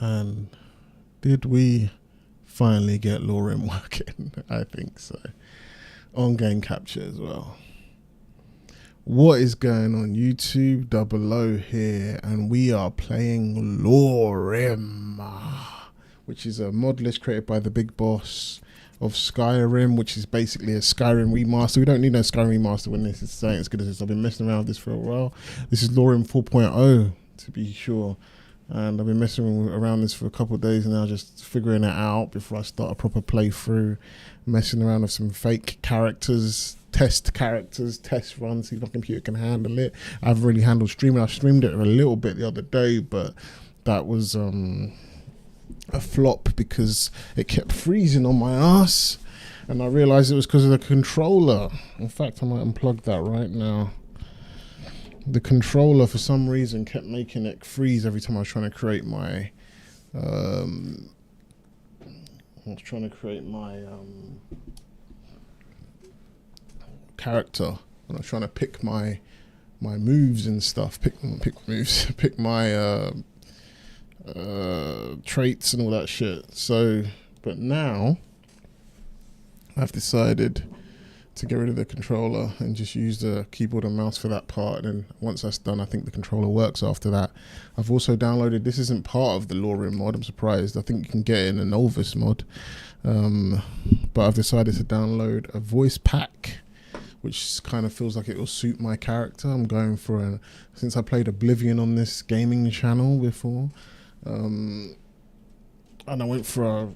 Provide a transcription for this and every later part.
And did we finally get Lorerim working? I think so. On game capture as well. What is going on YouTube? Double O here, and we are playing Lorerim, which is a Modlist created by the big boss of Skyrim, which is basically a Skyrim remaster. We don't need no Skyrim remaster when this is saying as good as this. I've been messing around with this for a while. This is Lorerim 4.0 to be sure. And I've been messing around this for a couple of days now, just figuring it out before I start a proper playthrough, messing around with some fake characters, test runs, see if my computer can handle it. I haven't really handled streaming. I streamed it a little bit the other day, but that was a flop because it kept freezing on my ass, and I realized it was because of the controller. In fact, I might unplug that right now. The controller for some reason kept making it freeze every time I was trying to create my character, when I was trying to pick my moves and stuff, pick my traits and all that shit. So, but now I've decided to get rid of the controller and just use the keyboard and mouse for that part, and once that's done, I think the controller works after that. I've also downloaded, this isn't part of the Lorerim mod, I'm surprised, I think you can get it in a Novus mod, but I've decided to download a voice pack which kind of feels like it will suit my character. I'm going for since I played Oblivion on this gaming channel before, and I went for a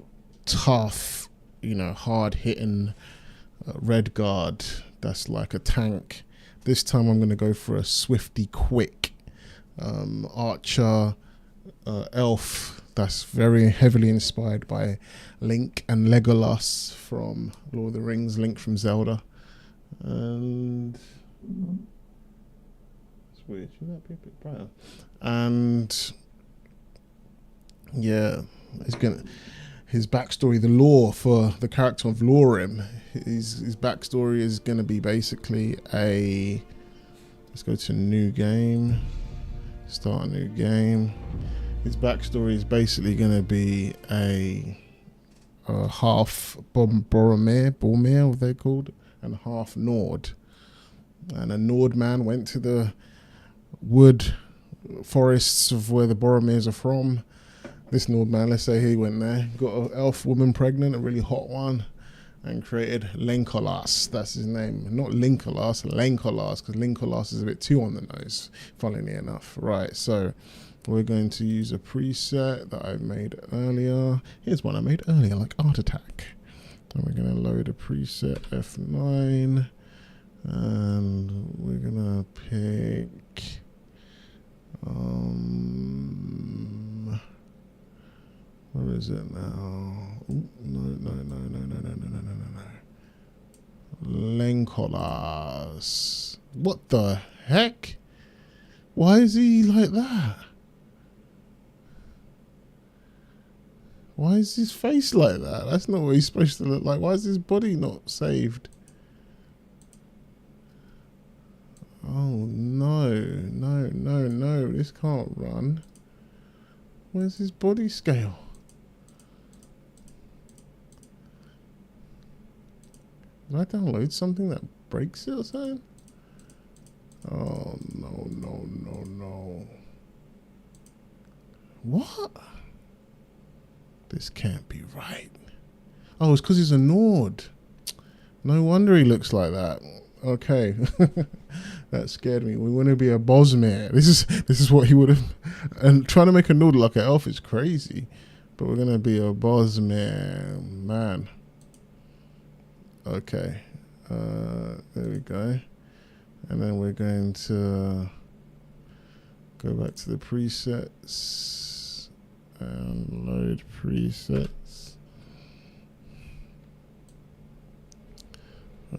tough, hard hitting red guard that's like a tank. This time I'm going to go for a swifty quick archer elf that's very heavily inspired by Link and Legolas from Lord of the Rings, Link from Zelda. And it's weird, should that be a bit brighter? And yeah, his backstory, the lore for the character of Lorerim, his backstory is going to be basically let's go to new game, start a new game. His backstory is basically going to be a half Boromir, what they called, and half Nord. And a Nord man went to the wood forests of where the Boromirs are from. This Nord man, let's say he went there, got an elf woman pregnant, a really hot one, and created Lenkolas. That's his name. Not Linkolas, Lenkolas, because Linkolas is a bit too on the nose, funnily enough. Right, so we're going to use a preset that I made earlier. Here's one I made earlier, like Art Attack. And we're going to load a preset F9, and we're going to pick where is it now? Ooh, no. Lenkolas. What the heck? Why is he like that? Why is his face like that? That's not what he's supposed to look like. Why is his body not saved? Oh, no. This can't run. Where's his body scale? Did I download something that breaks it or something? Oh, no. What? This can't be right. Oh, it's because he's a Nord. No wonder he looks like that. Okay. That scared me. We want to be a Bosmere. This is what he would have. And trying to make a Nord like an elf is crazy. But we're going to be a Bosmere, man. Okay. There we go. And then we're going to go back to the presets and load presets.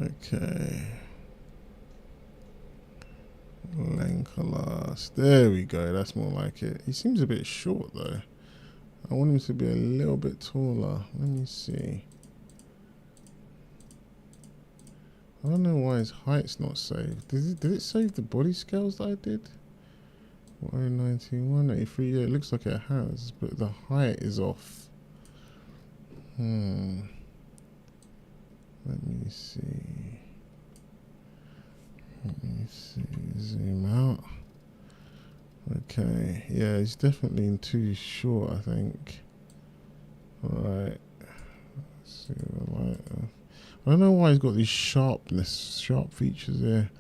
Okay. Lenkolas. There we go. That's more like it. He seems a bit short though. I want him to be a little bit taller. Let me see. I don't know why his height's not saved. Did it save the body scales that I did? 190, 183. Yeah, it looks like it has, but the height is off. Let me see. Zoom out. Okay, yeah, he's definitely too short, I think. Alright. Let's see the light. I don't know why he's got these sharp features there.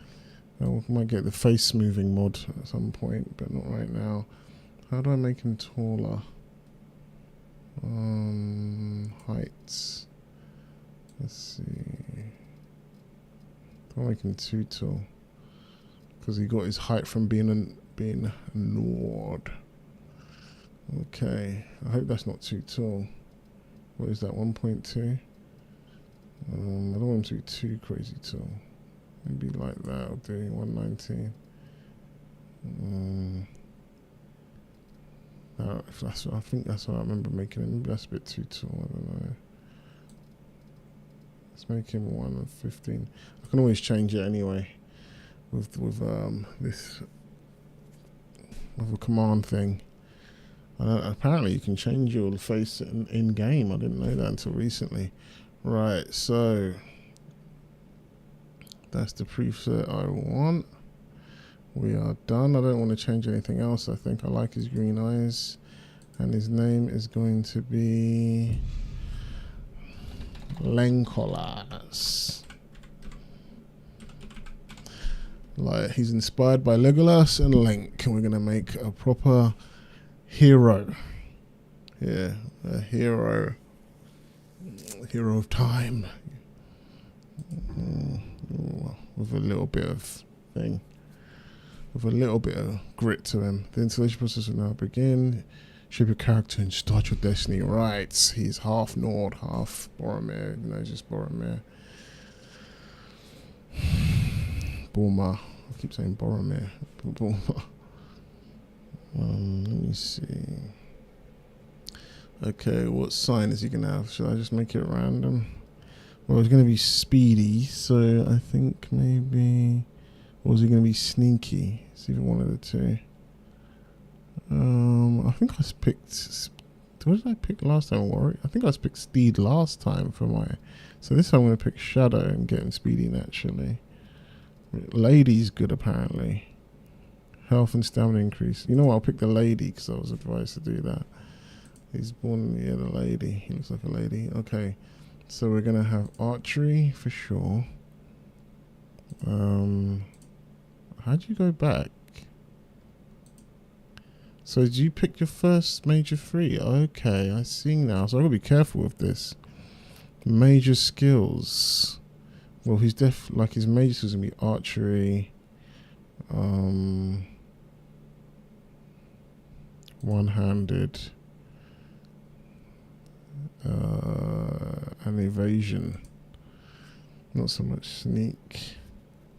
I might get the face smoothing mod at some point, but not right now. How do I make him taller? Heights. Let's see. Don't make him too tall, because he got his height from being a Nord. Okay, I hope that's not too tall. What is that? 1.2. I don't want him to be too crazy tall. Maybe like that. I'll do 119. If that's, I think that's what I remember making him. Maybe that's a bit too tall. I don't know. Let's make him 115. I can always change it anyway with this with a command thing. Apparently you can change your face in game. I didn't know that until recently. Right, so that's the preset I want. We are done. I don't want to change anything else. I think I like his green eyes, and his name is going to be Lenkolas. Like, he's inspired by Legolas and Link, and we're gonna make a proper hero. Yeah, a hero of time, with a little bit of thing, with a little bit of grit to him. The installation process will now begin. Shape your character and start your destiny. Right, he's half Nord, half Boromir. No, just Boromir. Boromir. I keep saying Boromir. Boromir. Let me see. Okay, what sign is he gonna have? Should I just make it random? Well, it's gonna be speedy, so I think maybe. Or is he gonna be sneaky? It's either one of the two. I think I picked. What did I pick last time? Warwick. I think I picked Steed last time for my. So this time I'm gonna pick Shadow and get him speedy naturally. Lady's good apparently. Health and stamina increase. You know what? I'll pick the lady because I was advised to do that. He's born, yeah, the lady. He looks like a lady. Okay, so we're gonna have archery for sure. How'd you go back? So did you pick your first major 3? Okay, I see now. So I've got to be careful with this. Major skills. Well, he's like his major skills gonna be archery. One-handed. And evasion. Not so much sneak.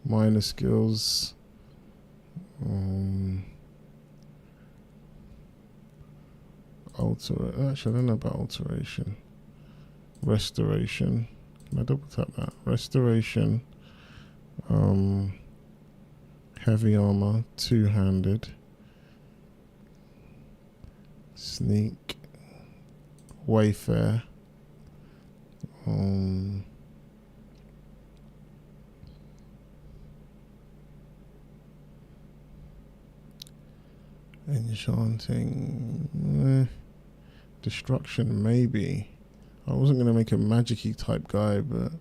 Minor skills. Actually, I don't know about alteration. Restoration. Can I double tap that? Restoration. Heavy armor. Two-handed. Sneak. Wayfare. Enchanting. Destruction, maybe. I wasn't going to make a magic-y type guy, but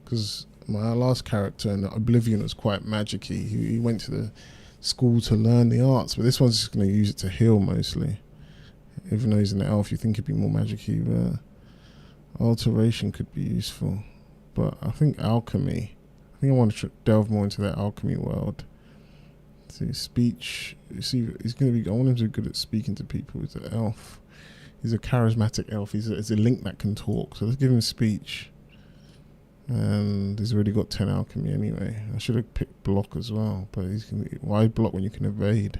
because my last character in Oblivion was quite magic-y. He went to the school to learn the arts, but this one's just going to use it to heal mostly. Even though he's an elf, you think he'd be more magic-y, but alteration could be useful. But I think alchemy. I think I want to delve more into that alchemy world. See, speech. You see, he's going to be. I want him to be good at speaking to people. He's an elf. He's a charismatic elf. He's a link that can talk. So let's give him speech. And he's already got 10 alchemy anyway. I should have picked block as well, but he's going to. Why block when you can evade?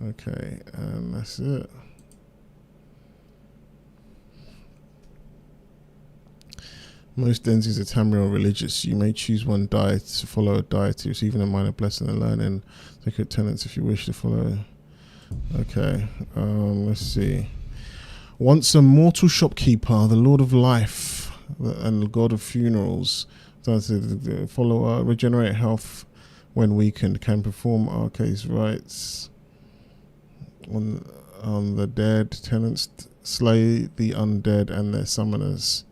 Okay, and that's it. Most denizens of Tamriel are religious. You may choose one deity to follow a deity, receive even a minor blessing and learning sacred tenets if you wish to follow Okay, let's see. Once a mortal shopkeeper, the Lord of Life and the God of Funerals, does the follower regenerate health when weakened, can perform arcane rites on the dead. Tenants slay the undead and their summoners.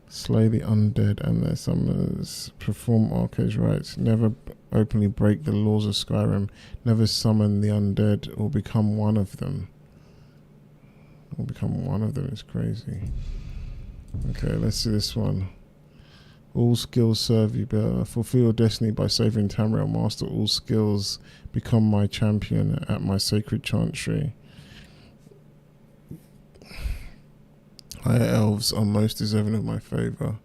Slay the undead and their summoners. Perform arcane rites. Never openly break the laws of Skyrim. Never summon the undead or become one of them. Or become one of them is crazy. Okay, let's see this one. All skills serve you better. Fulfill your destiny by saving Tamriel. Master all skills. Become my champion at my sacred chantry. Higher elves are most deserving of my favour.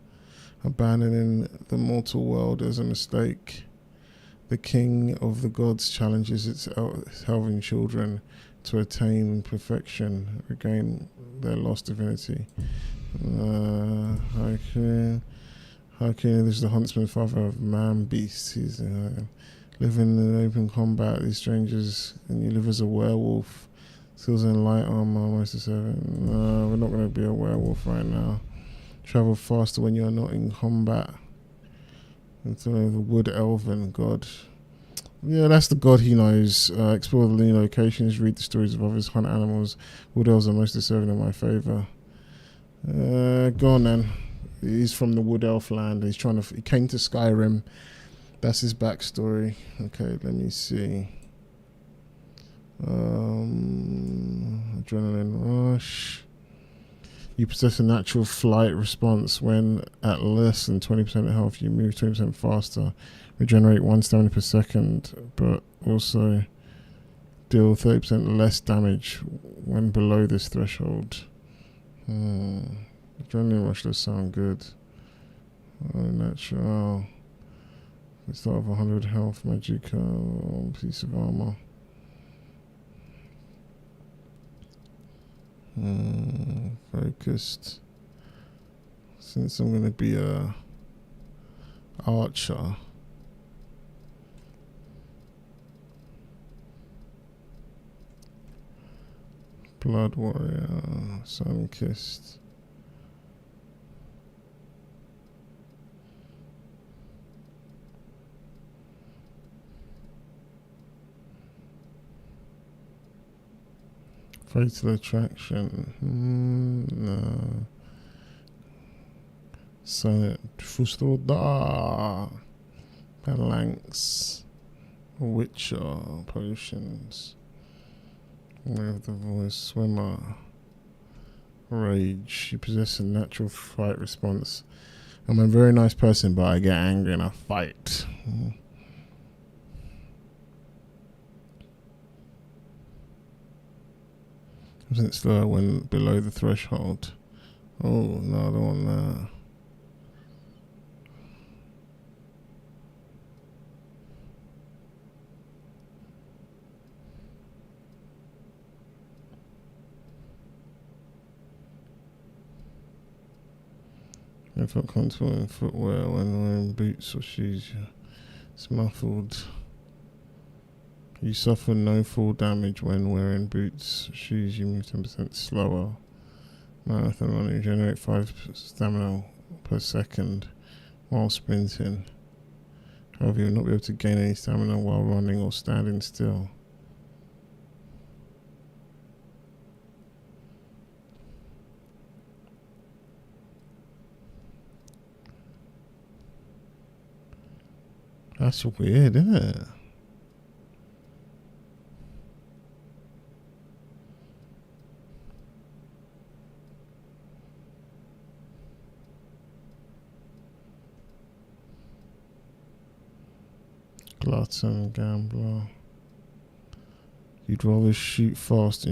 Abandoning the mortal world is a mistake. The king of the gods challenges its elven children to attain perfection, regain their lost divinity. Hakim, this is the huntsman, father of man beasts. He's living in open combat. These strangers, and you live as a werewolf. Skills in light armor, almost a 7. No, we're not going to be a werewolf right now. Travel faster when you are not in combat. It's the wood elven god. Yeah, that's the god he knows. Explore the new locations, read the stories of others, hunt animals. Wood elves are most deserving in my favour. Go on then. He's from the wood elf land. He came to Skyrim. That's his backstory. Okay, let me see. Adrenaline rush. You possess a natural flight response when at less than 20% health. You move 20% faster. Regenerate 1 stamina per second, but also deal 30% less damage when below this threshold. Adrenaline rush does sound good. Natural. Let's start with 100 health. Magical piece of armor. Focused. Since I'm going to be a archer, blood warrior, sun kissed. Fatal attraction. No. Sonnet. Fusto da. Phalanx. Witcher. Potions. Way of the voice. Swimmer. Rage. You possess a natural fight response. I'm a very nice person, but I get angry in a fight. Since slower when below the threshold. Oh no, I don't want that. I felt comfortable in footwear when wearing boots or shoes. It's muffled. You suffer no fall damage when wearing boots. Shoes, you move 10% slower. Marathon running, generate 5 stamina per second while sprinting. However, you will not be able to gain any stamina while running or standing still. That's weird, isn't it? Glutton, gambler. You'd rather shoot fast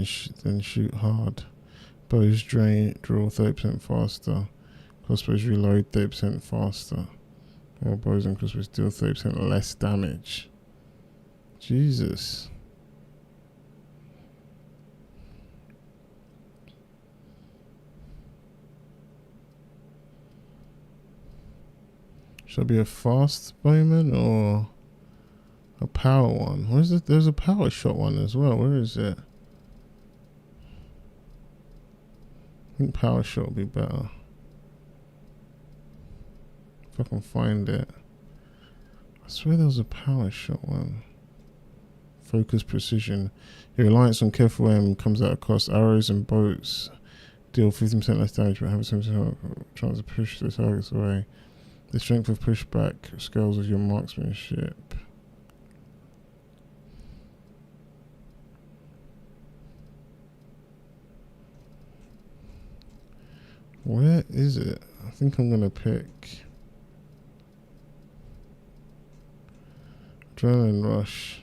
than shoot hard. Bows draw 30% faster. Crossbows reload 30% faster. While bows and crossbows deal 30% less damage. Jesus. Should I be a fast bowman or A power one. Where's it? There's a power shot one as well. Where is it? I think power shot would be better. If I can find it. I swear there was a power shot one. Focus precision. Your reliance on careful aim comes at a cost. Arrows and boats deal 50% less damage, but have a 70% chance to push the targets away. The strength of pushback scales with your marksmanship. Where is it? I think I'm gonna pick Adrenaline Rush.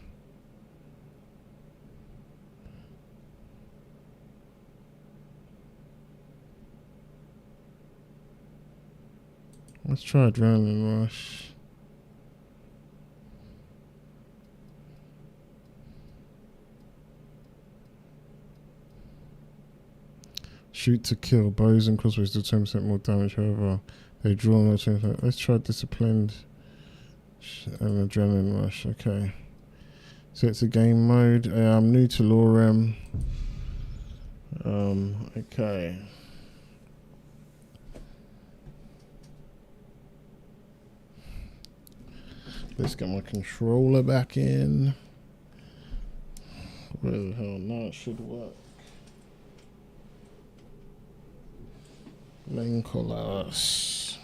Let's try Adrenaline Rush. Shoot to kill. Bows and crossbows do 10% more damage, however, they draw no 10%. Let's try Disciplined and Adrenaline Rush. Okay. So it's a game mode. I'm new to Lorerim. Okay. Let's get my controller back in. Where the hell? Now it should work. Lane collars.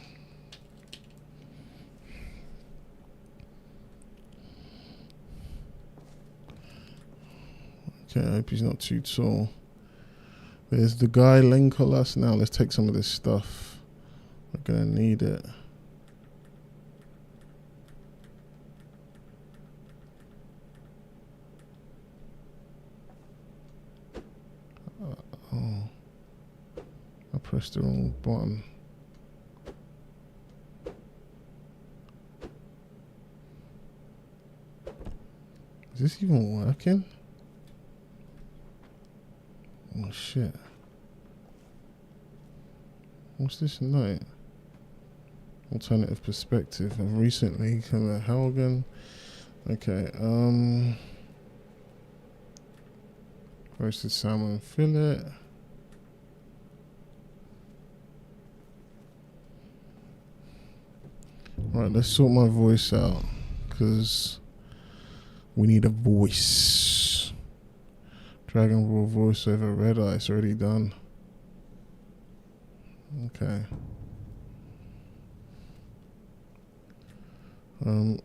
Okay, I hope he's not too tall. There's the guy, lane collars. Now let's take some of this stuff. We're gonna need it. Oh, I pressed the wrong button. Is this even working? Oh shit. What's this note? Alternative perspective. I've recently come to Helgen. Okay, roasted salmon fillet. Right, let's sort my voice out, because we need a voice. Dragon Ball voiceover, red ice already done. Okay. Oh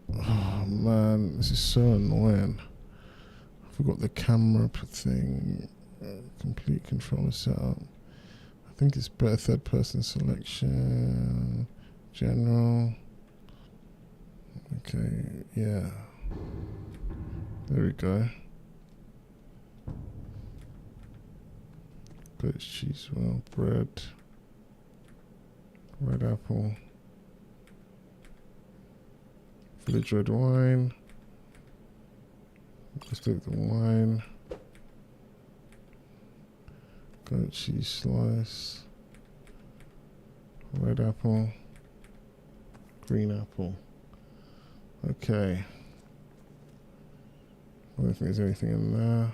man, this is so annoying. I forgot the camera thing. Complete controller setup. I think it's better third person selection. General. Okay, yeah. There we go. Goat cheese, well, bread. Red apple. Village red wine. Let's take the wine. Goat cheese slice. Red apple. Green apple. Okay. I don't think there's anything in there.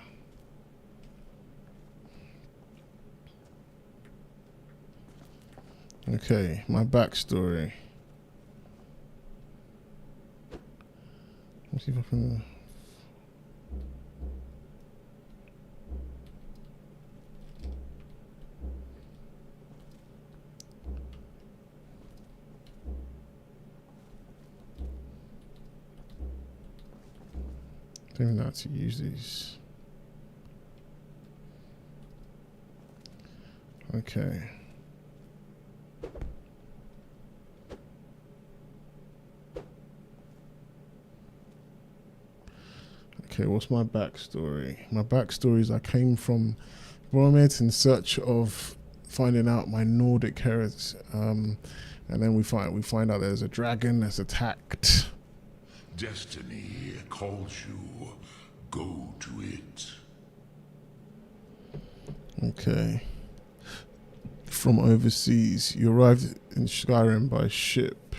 Okay, my backstory. Let's see if I can. I don't even know how to use these. Okay. Okay, what's my backstory? My backstory is I came from Boromir in search of finding out my Nordic heritage, and then we find out there's a dragon that's attacked. Destiny calls you. Go to it. Okay. From overseas, you arrived in Skyrim by ship.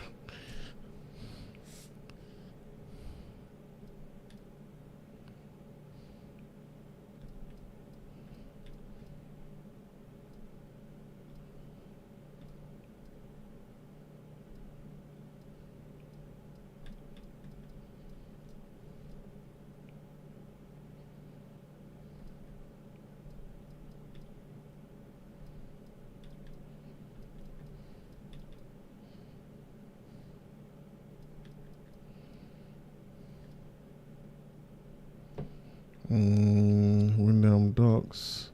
logs.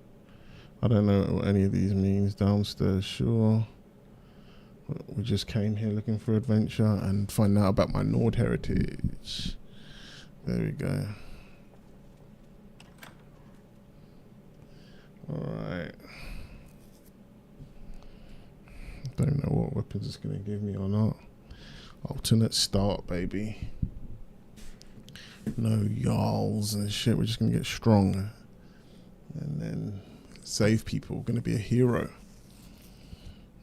I don't know what any of these means. Downstairs, sure. We just came here looking for adventure and find out about my Nord heritage. There we go. Alright. Don't know what weapons it's going to give me or not. Alternate start, baby. No yarls and shit. We're just going to get strong. And then save people. We're going to be a hero.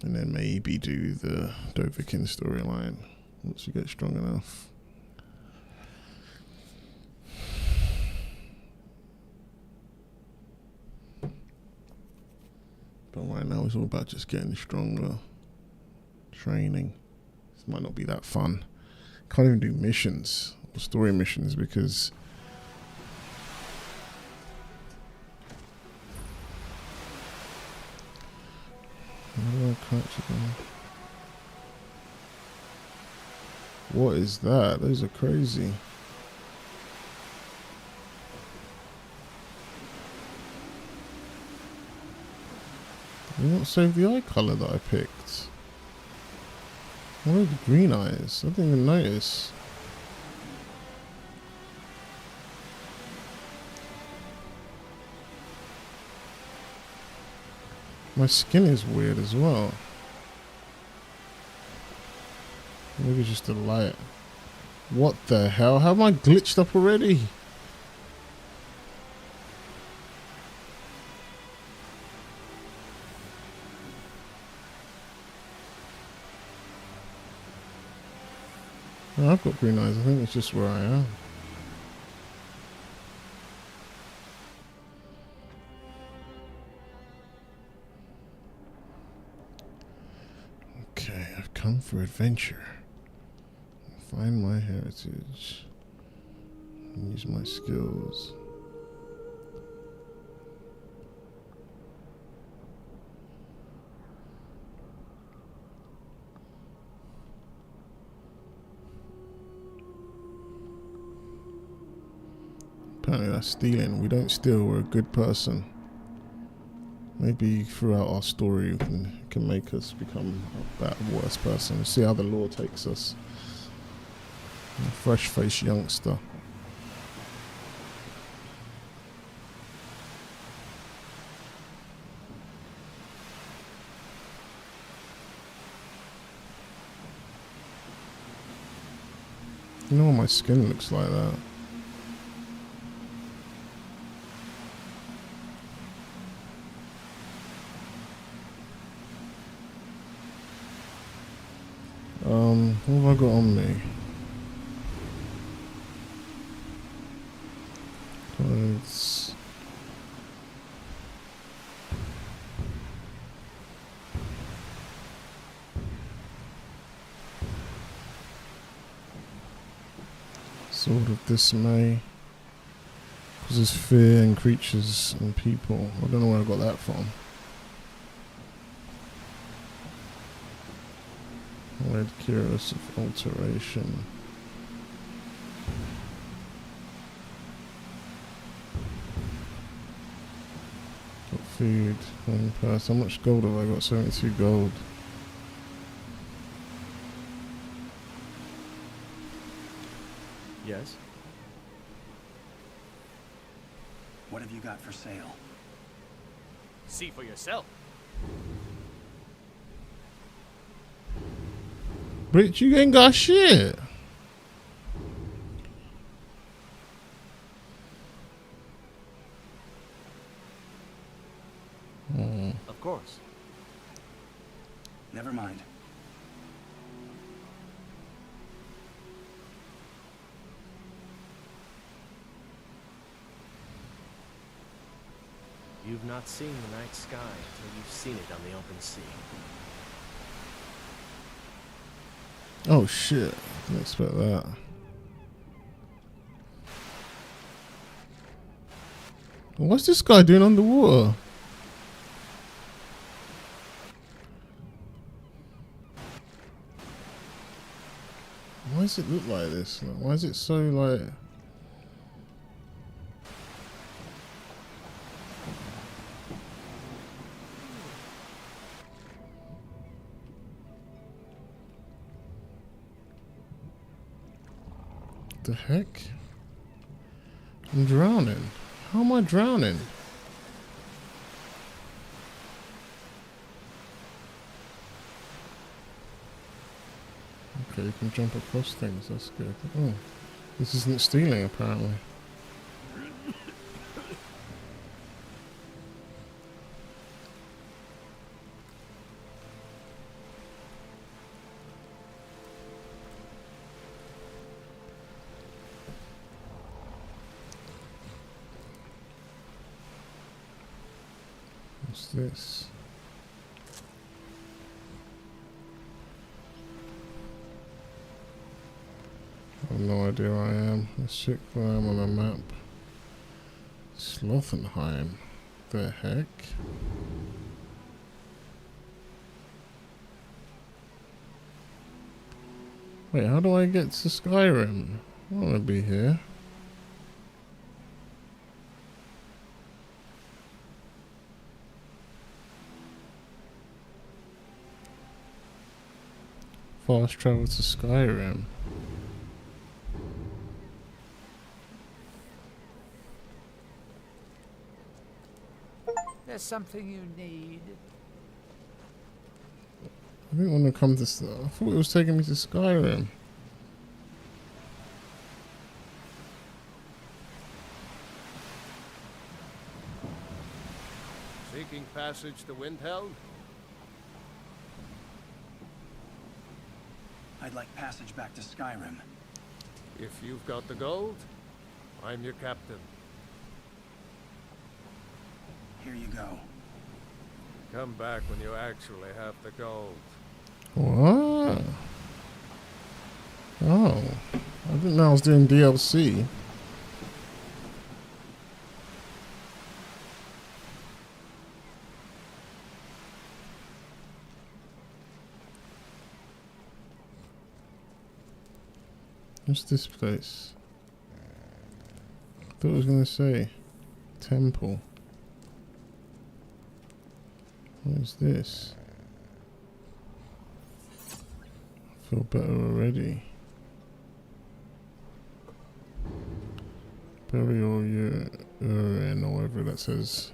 And then maybe do the Dovahkiin storyline once we get strong enough. But right now it's all about just getting stronger. Training. This might not be that fun. Can't even do missions or story missions because what is that? Those are crazy. Did not save the eye color that I picked. Why are the green eyes? I didn't even notice. My skin is weird as well. Maybe it's just the light. What the hell? How am I glitched up already? Oh, I've got green eyes. I think it's just where I am. Okay, I've come for adventure. Find my heritage. Use my skills. Apparently that's stealing. We don't steal, we're a good person. Maybe throughout our story we can make us become a better, worse person. See how the lore takes us. A fresh-faced youngster. You know what my skin looks like that? What have I got on me? Clothes. Sword of Dismay. Causes fear in creatures and people. I don't know where I got that from. Red Curious of Alteration. Got food, one purse. How much gold have I got? 72 gold. Yes? What have you got for sale? See for yourself. Bitch, you ain't got shit. Of course. Never mind. You've not seen the night sky until you've seen it on the open sea. Oh shit, didn't expect that. What's this guy doing underwater? Why does it look like this? Like, why is it so like... The heck? I'm drowning. How am I drowning? Okay, you can jump across things. That's good. Oh, this isn't stealing apparently. What's this? I have no idea where I am. Let's check where I am on the map. Slothenheim. The heck? Wait, how do I get to Skyrim? I want to be here. Fast travel to Skyrim. There's something you need. I didn't want to come to. I thought it was taking me to Skyrim. Seeking passage to Windhelm? I'd like passage back to Skyrim. If you've got the gold, I'm your captain. Here you go. Come back when you actually have the gold. What? Oh, I didn't know I was doing DLC. What's this place? I thought it was going to say temple. What is this? I feel better already. Bury all your urine or whatever that says.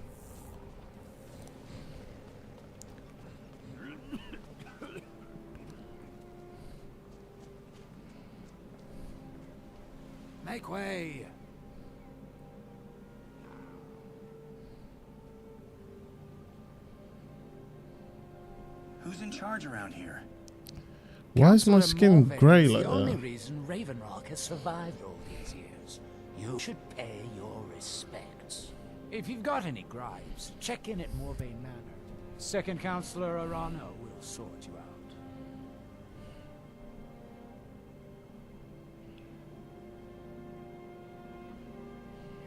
Make way. Who's in charge around here? Why is my Councillor skin Morvain grey is like the only that? reason Ravenrock has survived all these years. You should pay your respects. If you've got any gripes, check in at Morvain Manor. Second Councillor Arano will sort you out.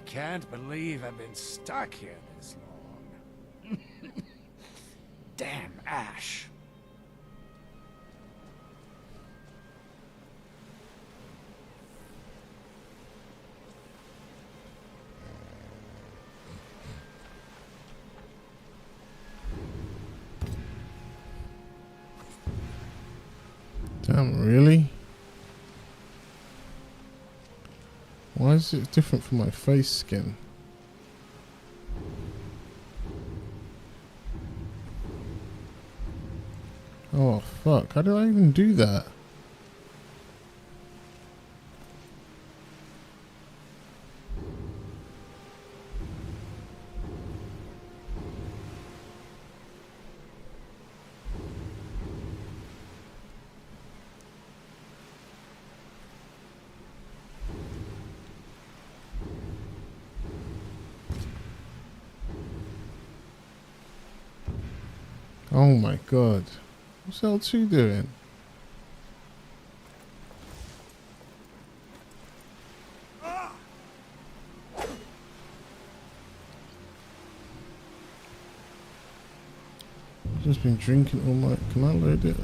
Can't believe I've been stuck here this long. Damn Ash. Damn, really? Why is it different from my face skin? Oh fuck, how did I even do that? Oh my god. What's L2 doing? I've just been drinking all night. Can I load it?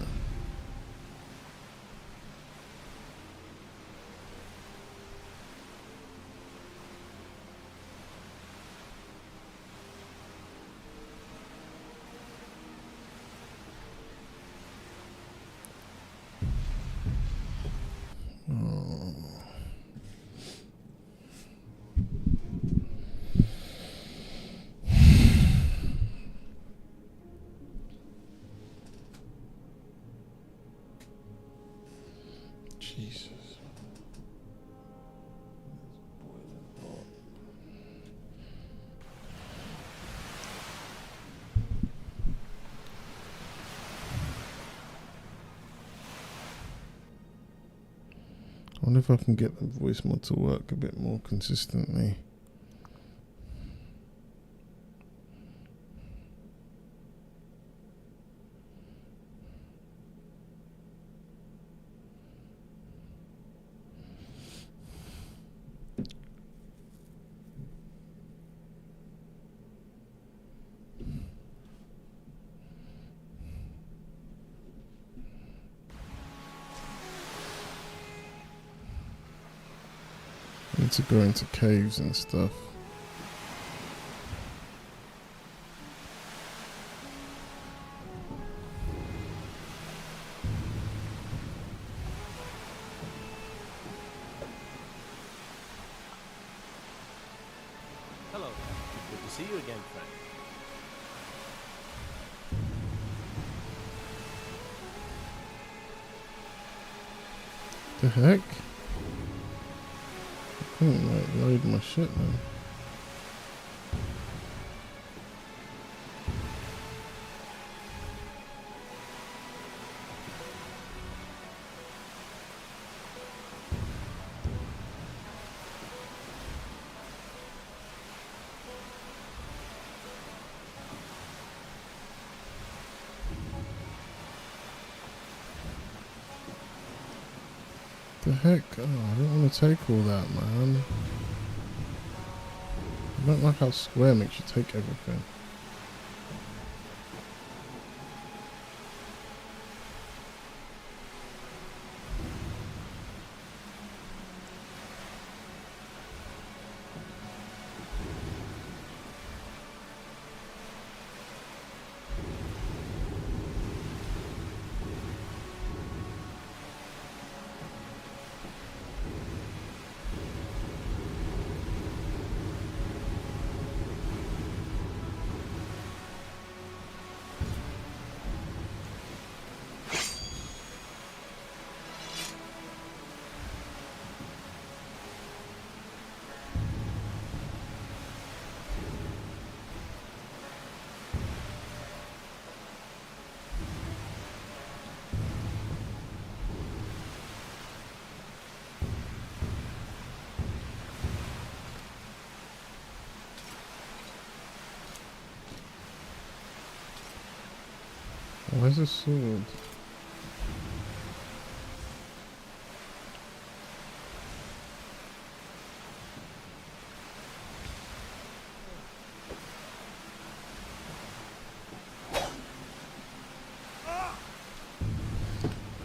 Jesus. I wonder if I can get the voice mod to work a bit more consistently. I need to go into caves and stuff. Hello there. Good to see you again, friend. The heck? I couldn't like load my shit now. The heck? Oh, I don't want to take all that, man. I don't like how Square makes you take everything. Where's the sword?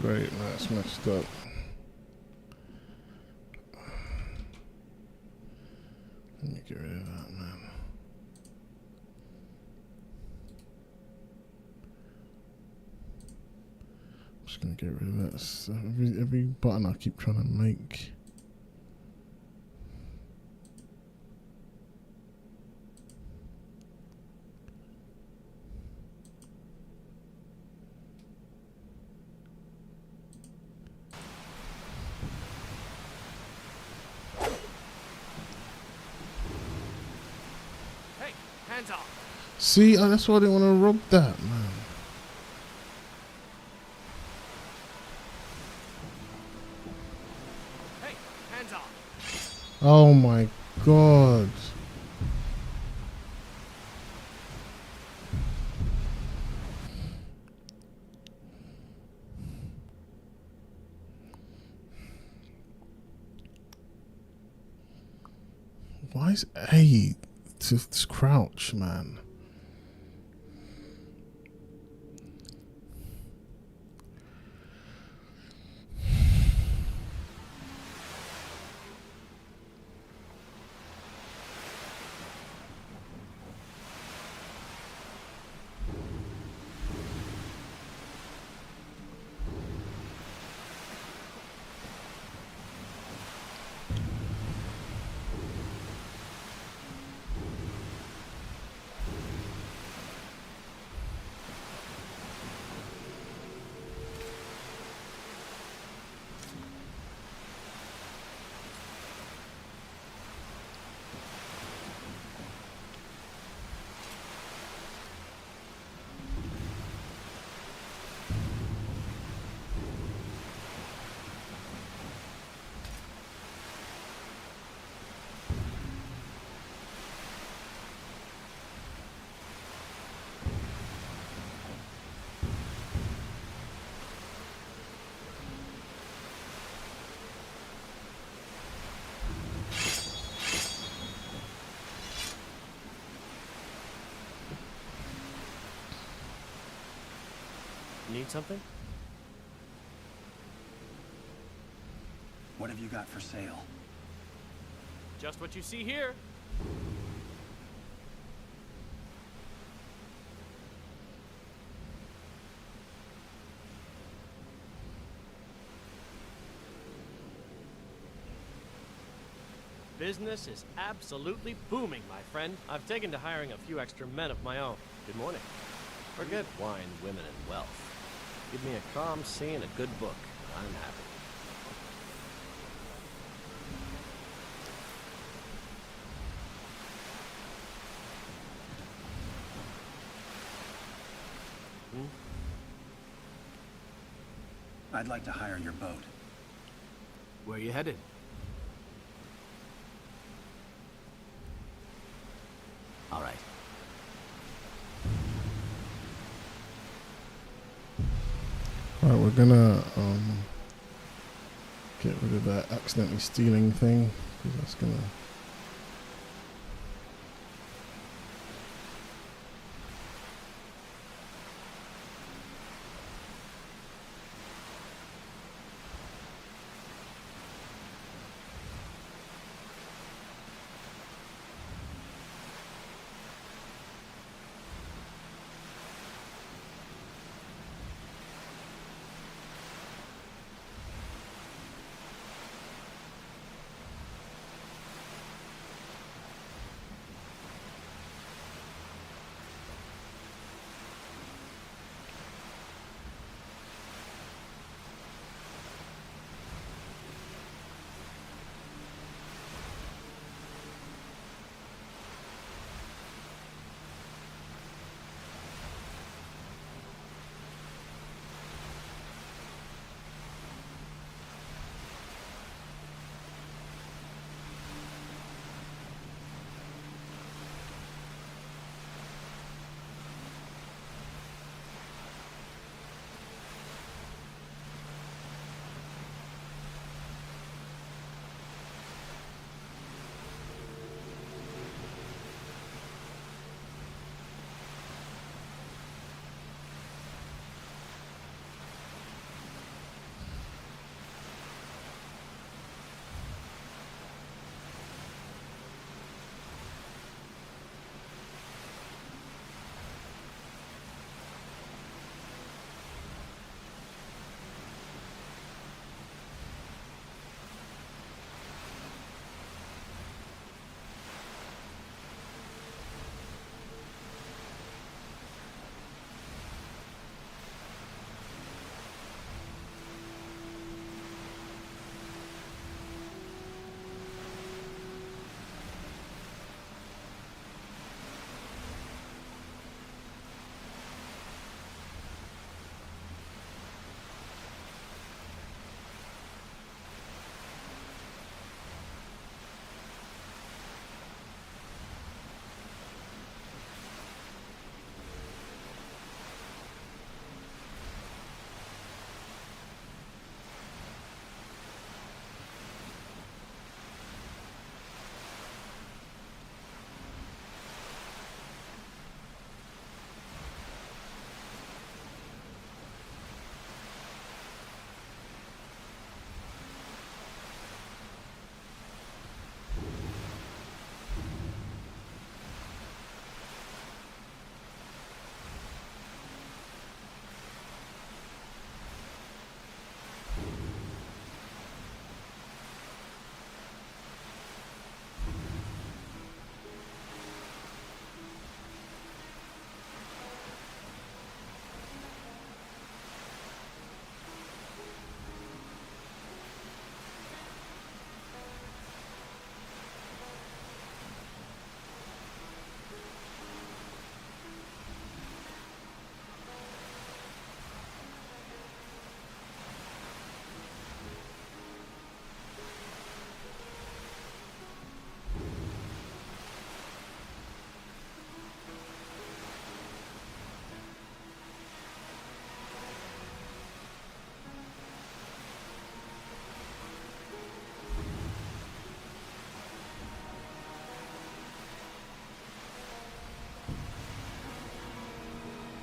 Great, that's messed up. Let me get rid of that, man. I'm just gonna get rid of that stuff. Every button I keep trying to make. Hey, hands off. See, that's why I didn't want to rob that, man. Hey, hands off. Oh my god. Why is A to crouch, man? Need something? What have you got for sale? Just what you see here. Business is absolutely booming, my friend. I've taken to hiring a few extra men of my own. Good morning. Forget wine, women, and wealth. Give me a calm sea and a good book. I'm happy. I'd like to hire your boat. Where are you headed? All right. Alright, we're gonna get rid of that accidentally stealing thing, because that's gonna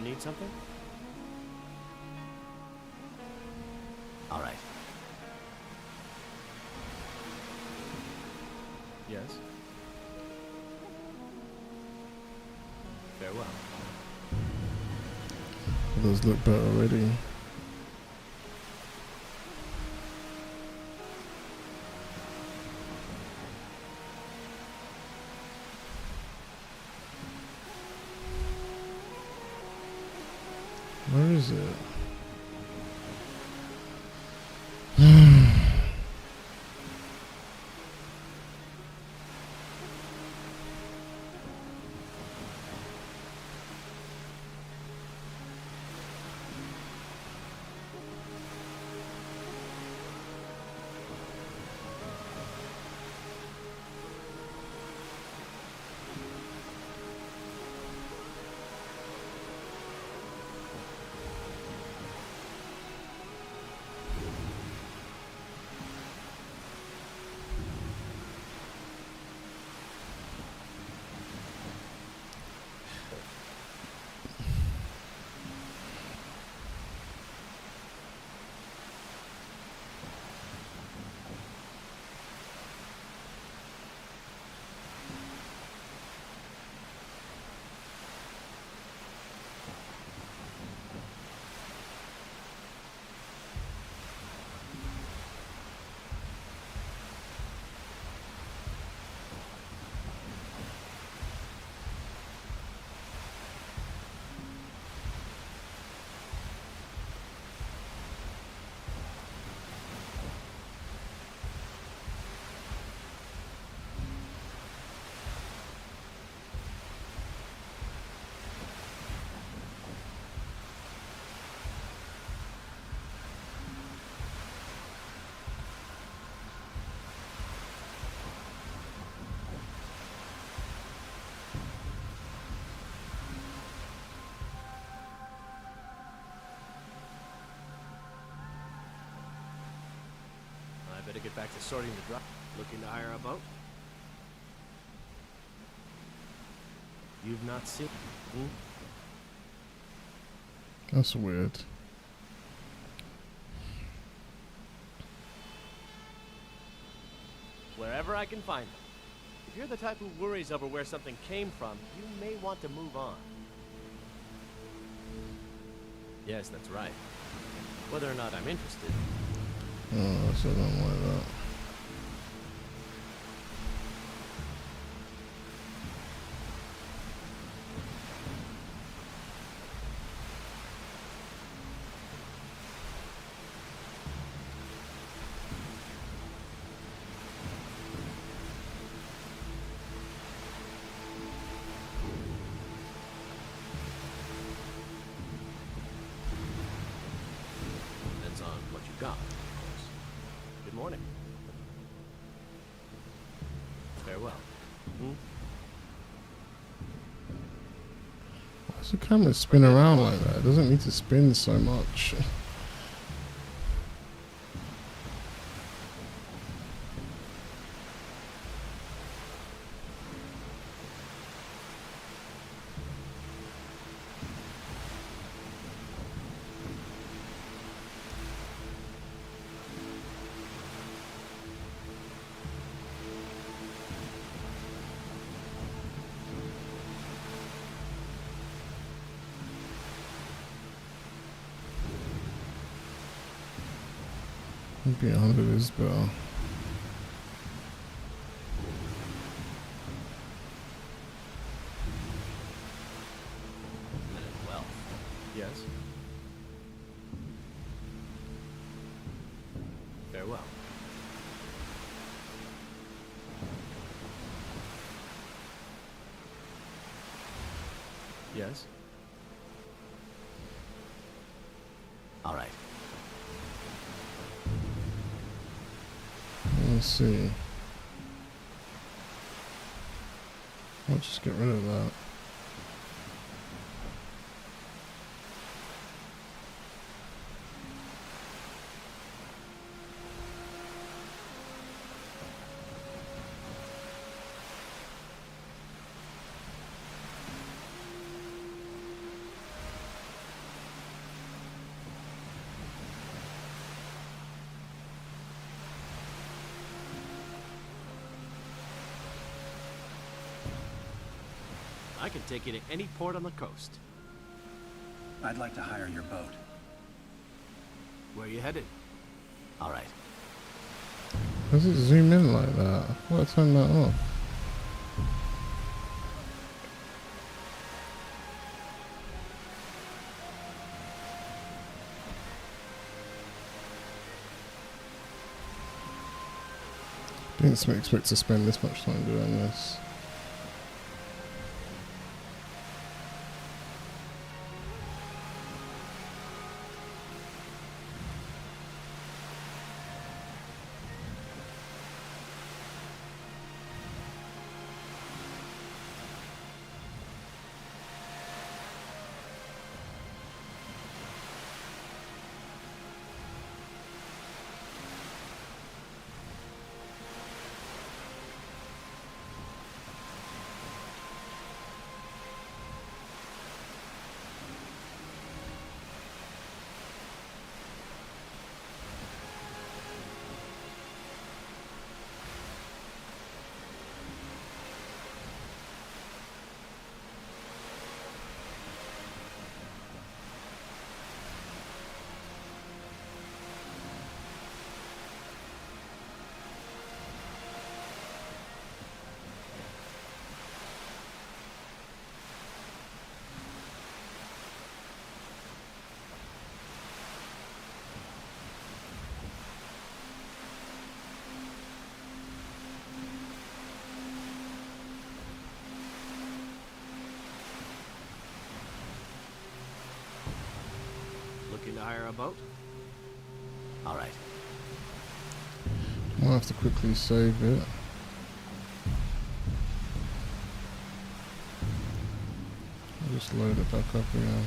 Need something? All right. Yes? Farewell. Those look better already. Where is it? I better get back to sorting the drop. Looking to hire a boat? You've not seen... Hmm? That's weird. Wherever I can find them. If you're the type who worries over where something came from, you may want to move on. Yes, that's right. Whether or not I'm interested. Oh, so I don't like that. Depends on what you got, of course. Good morning. Farewell. Hmm? Why does the camera spin around like that? It doesn't need to spin so much. Maybe 100 is better. Well, yes. Farewell. Yes. All right. Let's see. I'll just get rid of that. take you to any port on the coast. I'd like to hire your boat. Where are you headed? All right. Does it zoom in like that? I thought I turned that off. Didn't expect to spend this much time doing this. Looking to hire a boat? All right. Might have to quickly save it. I'll just load it back up again.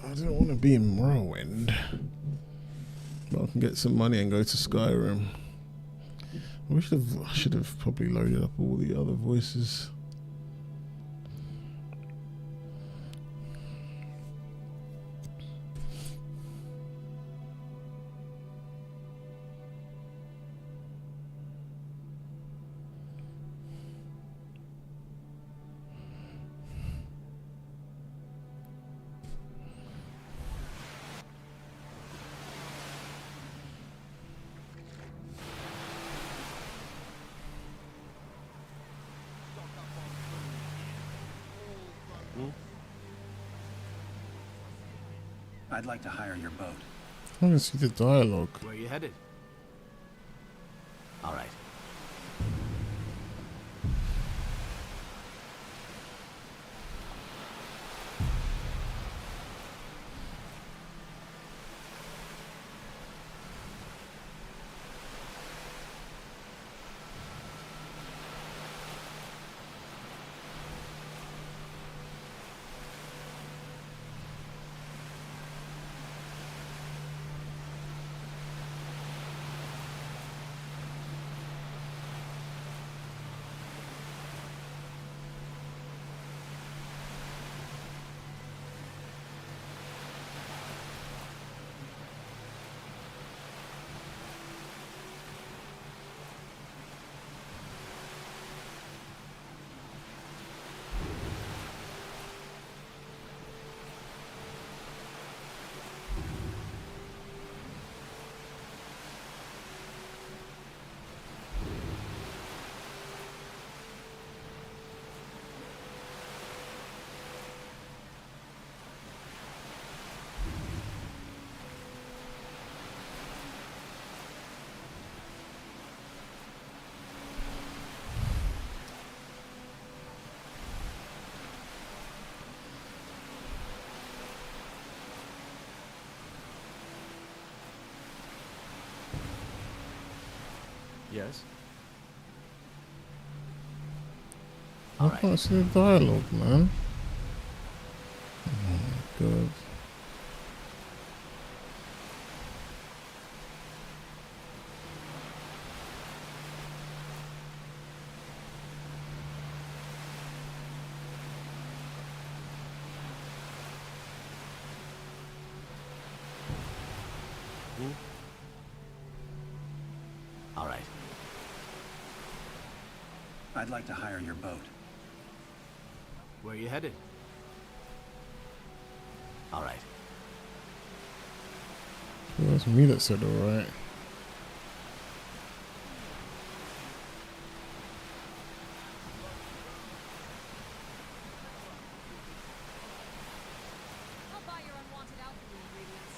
I don't want to be in Morrowind, but I can get some money and go to Skyrim. I should have probably loaded up all the other voices. I'd like to hire your boat. I want to see the dialogue. Where are you headed? All right. Yes. I can't see the dialogue, man. Oh my god. All right. I'd like to hire your boat. Where you headed? All right. Well, that's me that said alright. I'll buy your unwanted alchemy ingredients.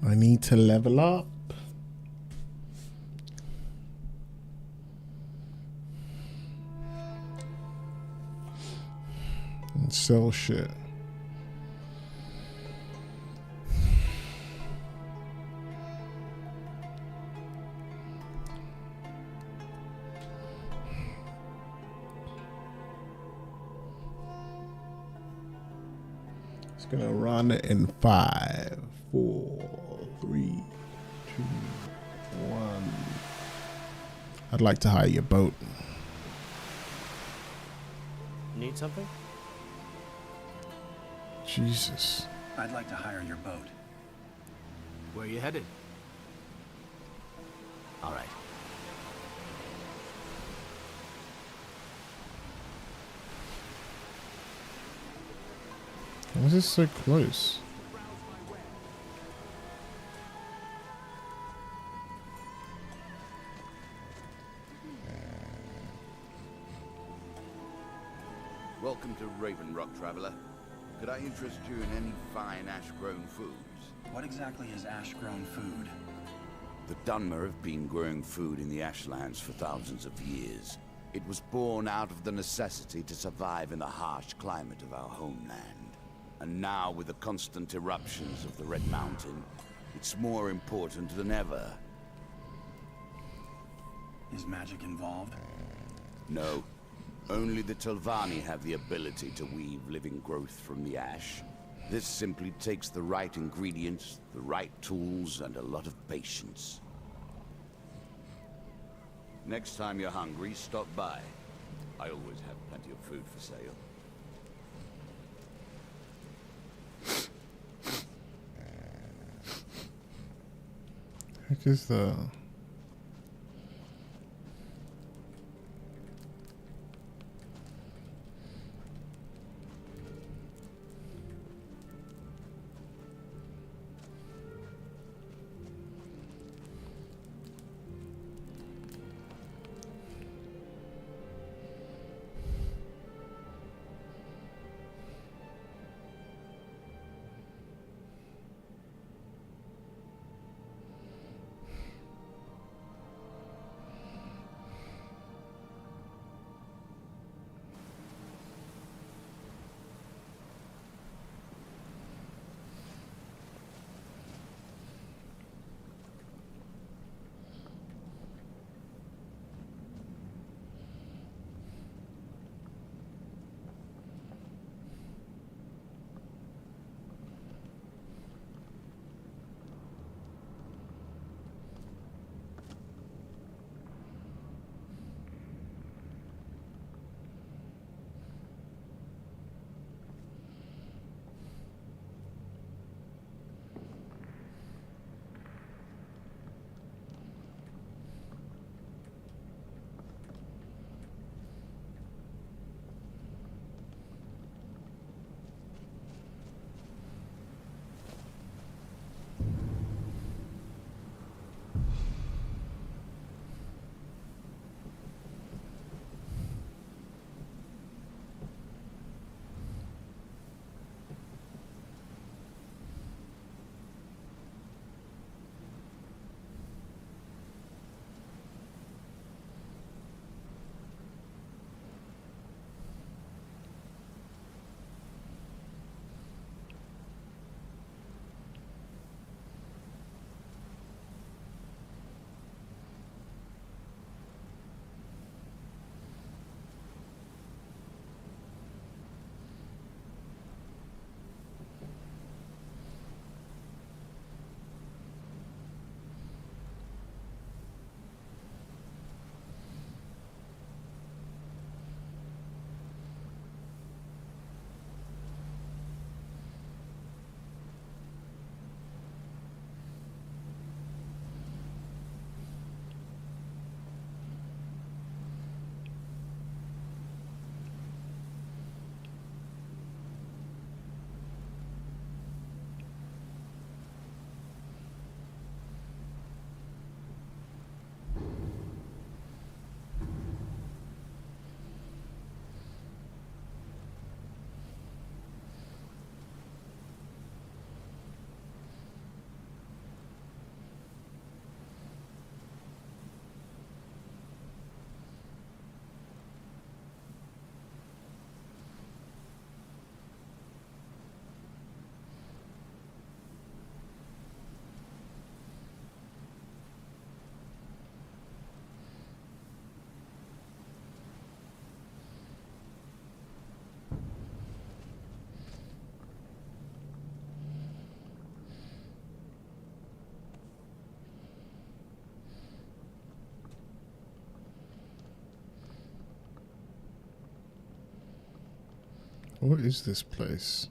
I need to level up. And sell shit. It's gonna run in 5, 4, 3, 2, 1. I'd like to hire your boat. Need something? Jesus. I'd like to hire your boat. Where you headed? All right. Why is this so close? Welcome to Raven Rock, traveler. Could I interest you in any fine ash-grown foods? What exactly is ash-grown food? The Dunmer have been growing food in the ashlands for thousands of years. It was born out of the necessity to survive in the harsh climate of our homeland. And now, with the constant eruptions of the Red Mountain, it's more important than ever. Is magic involved? No. Only the Telvanni have the ability to weave living growth from the ash. This simply takes the right ingredients, the right tools, and a lot of patience. Next time you're hungry, stop by. I always have plenty of food for sale. Heck is the... What is this place?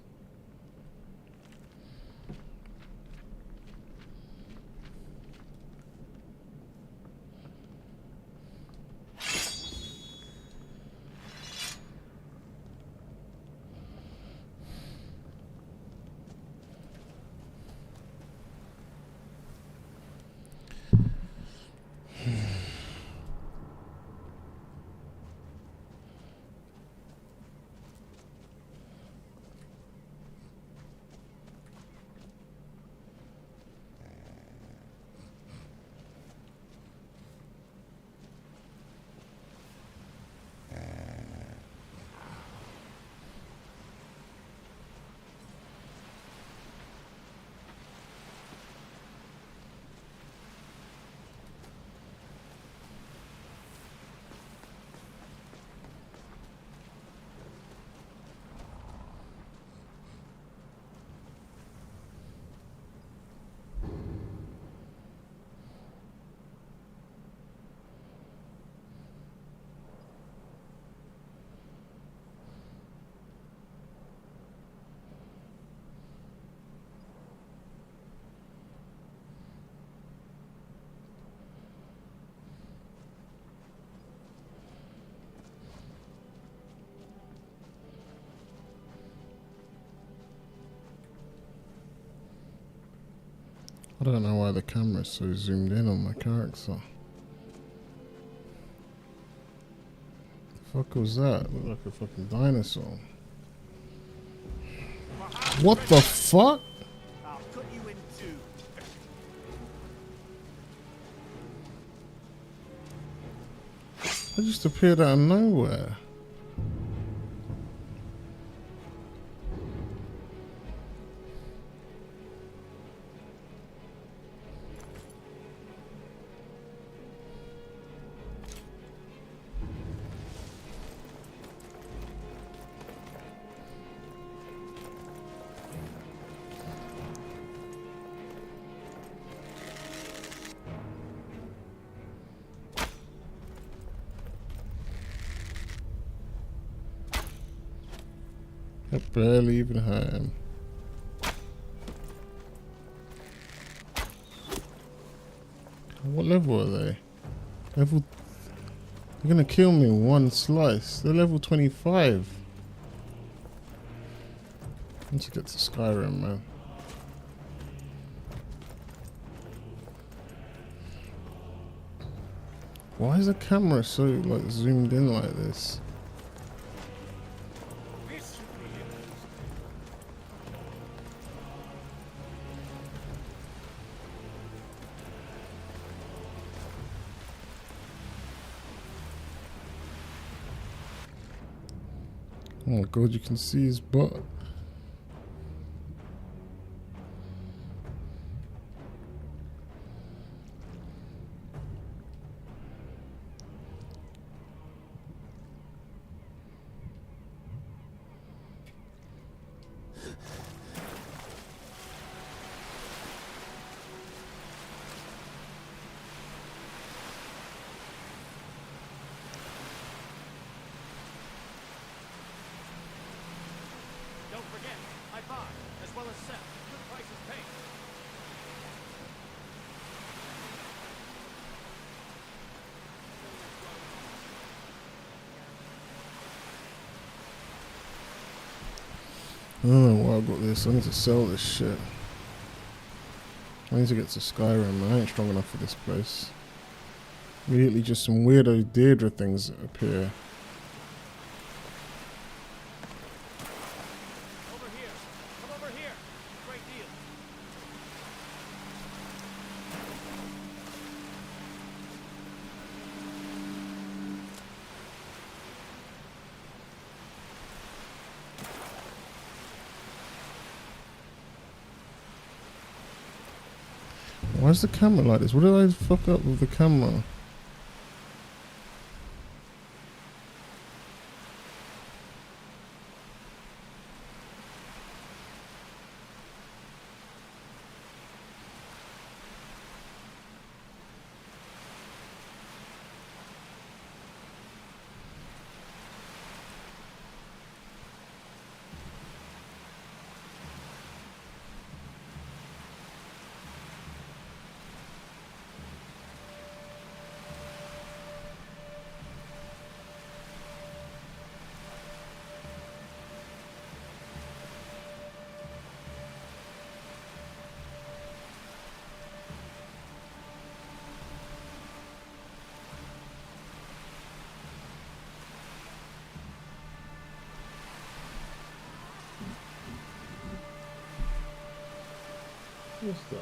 I don't know why the camera's so zoomed in on my character. The fuck was that? Looked like a fucking dinosaur. What the fuck? I'll cut you in two. I just appeared out of nowhere. It barely even hurt him. What level are they? Level... They're gonna kill me in one slice. They're level 25. I need to get to Skyrim, man. Why is the camera so like zoomed in like this? Oh my god, you can see his butt. Don't forget, I buy, as well as sell. Good prices paid. I don't know why I got this. I need to sell this shit. I need to get to Skyrim. I ain't strong enough for this place. Immediately just some weirdo Deirdre things appear. Over here. Come over here. Great deal. Why is the camera like this? What did I fuck up with the camera? What's that?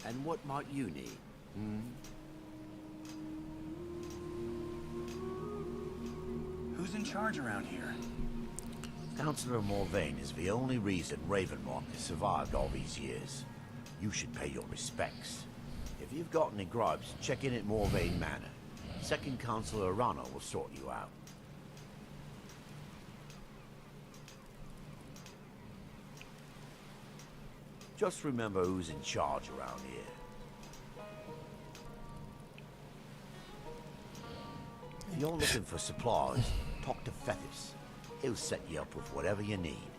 And what might you need? Who's in charge around here? Councillor Morvain is the only reason Ravenlock has survived all these years. You should pay your respects. If you've got any gripes, check in at Morvain Manor. Second Councillor Arana will sort you out. Just remember who's in charge around here. If you're looking for supplies, talk to Fethis. He'll set you up with whatever you need.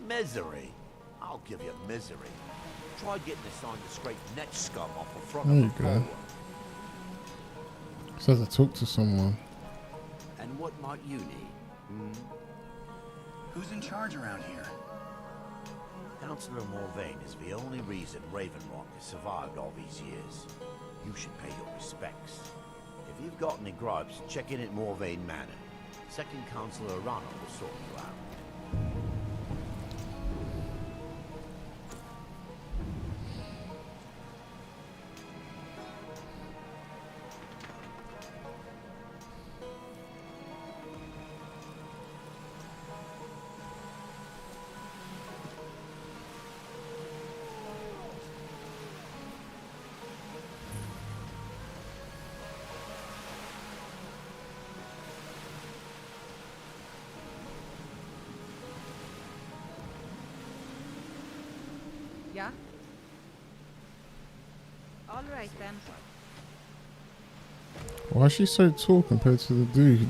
Misery? I'll give you misery. Try getting a sign to scrape net scum off the front There of you a go. folder. Says I talk to someone. And what might you need? Who's in charge around here? Councillor Morvain is the only reason Ravenlock has survived all these years. You should pay your respects. If you've got any gripes, check in at Morvain Manor. Second Councillor Arana will sort you out. Yeah? All right then. Why is she so tall compared to the dude?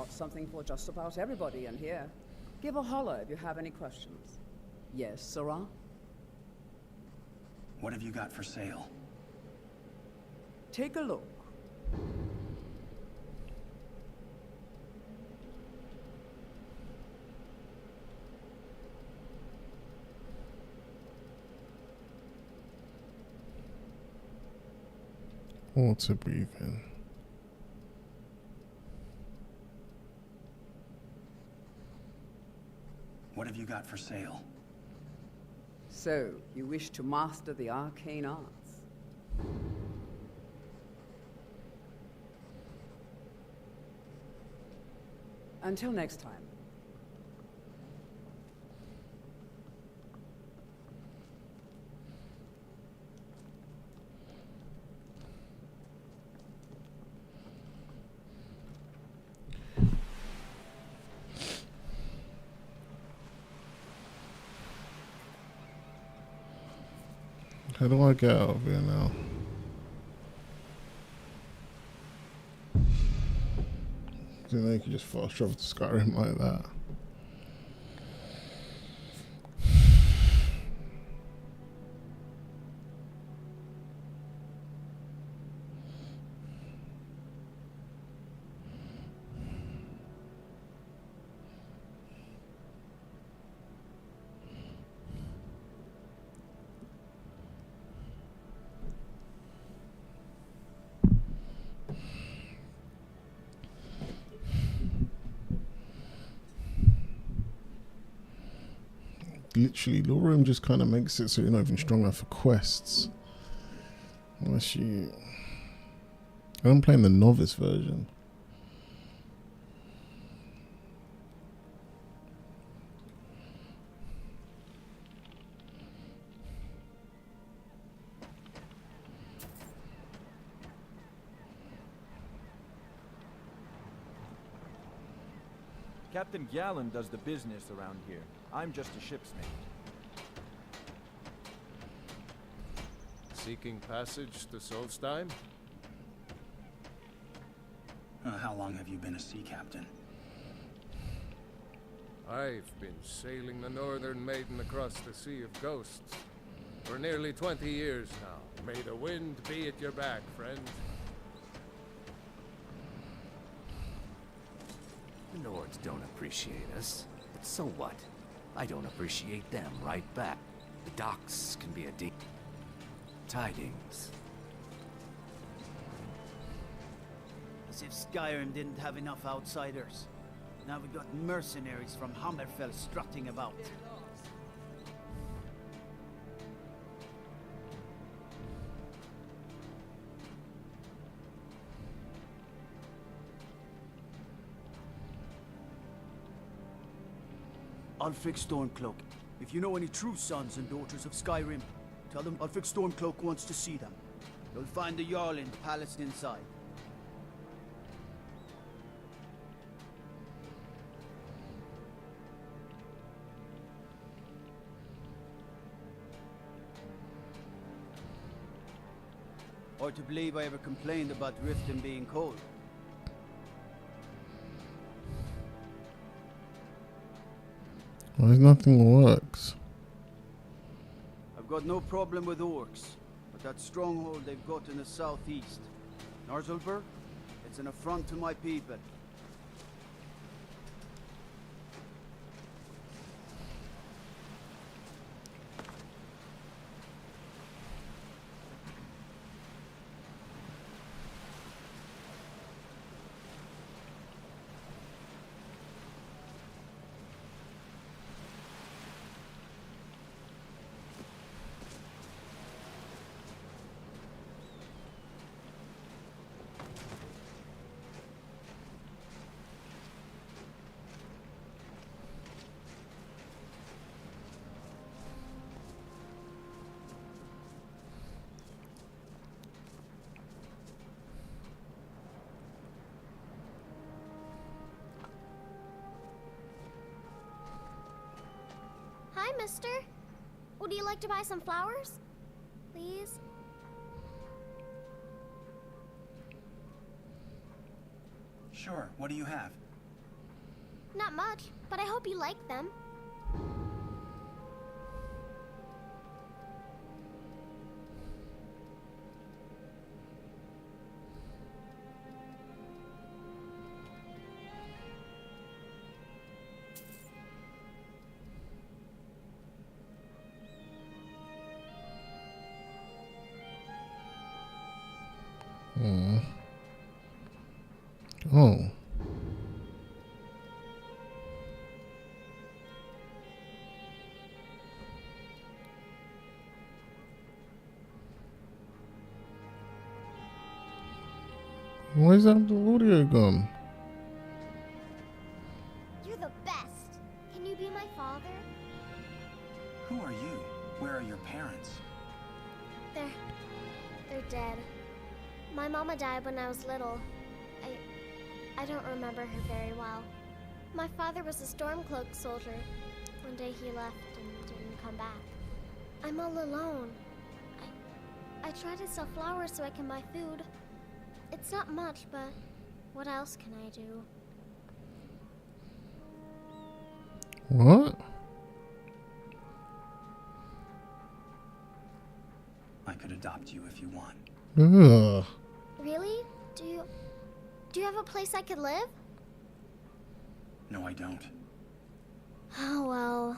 got something for just about everybody in here. Give a holler if you have any questions. Yes, Sarah? What have you got for sale? Take a look. Water breathing. What have you got for sale? So, you wish to master the arcane arts? Until next time. How do I get out of here now? Didn't know you could just fast travel to Skyrim like that. Literally, Lorerim just kind of makes it so you're not even strong enough for quests. Unless you... I'm playing the novice version. Captain Gallen does the business around here. I'm just a ship's mate. Seeking passage to Solstheim? How long have you been a sea captain? I've been sailing the Northern Maiden across the Sea of Ghosts for nearly 20 years now. May the wind be at your back, friend. The Lords don't appreciate us, but so what? I don't appreciate them right back. The docks can be a deep... Tidings. As if Skyrim didn't have enough outsiders. Now we've got mercenaries from Hammerfell strutting about. Ulfric Stormcloak. If you know any true sons and daughters of Skyrim, tell them Ulfric Stormcloak wants to see them. You'll find the Jarl in the palace inside. Or to believe I ever complained about Riften being cold. Why nothing works? I've got no problem with orcs, but that stronghold they've got in the southeast. Narzelburg? It's an affront to my people. Hi, mister. Would you like to buy some flowers? Please? Sure, what do you have? Not much, but I hope you like them. Oh. Where's that the audio gone? You're the best. Can you be my father? Who are you? Where are your parents? They're dead. My mama died when I was little. I don't remember her very well. My father was a Stormcloak soldier. One day he left and didn't come back. I'm all alone. I try to sell flowers so I can buy food. It's not much, but what else can I do? What? I could adopt you if you want. Ugh. Really? Do you have a place I could live? No, I don't. Oh, well.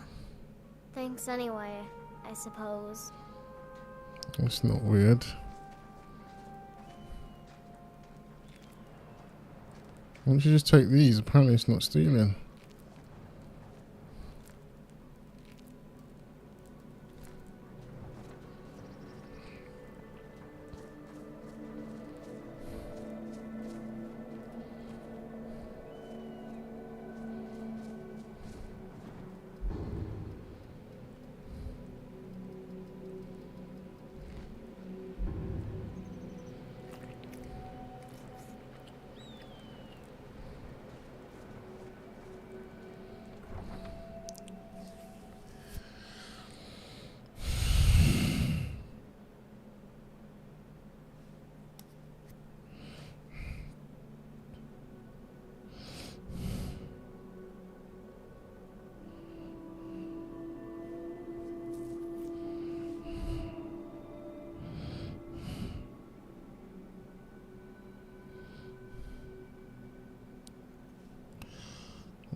Thanks anyway, I suppose. That's not weird. Why don't you just take these? Apparently it's not stealing.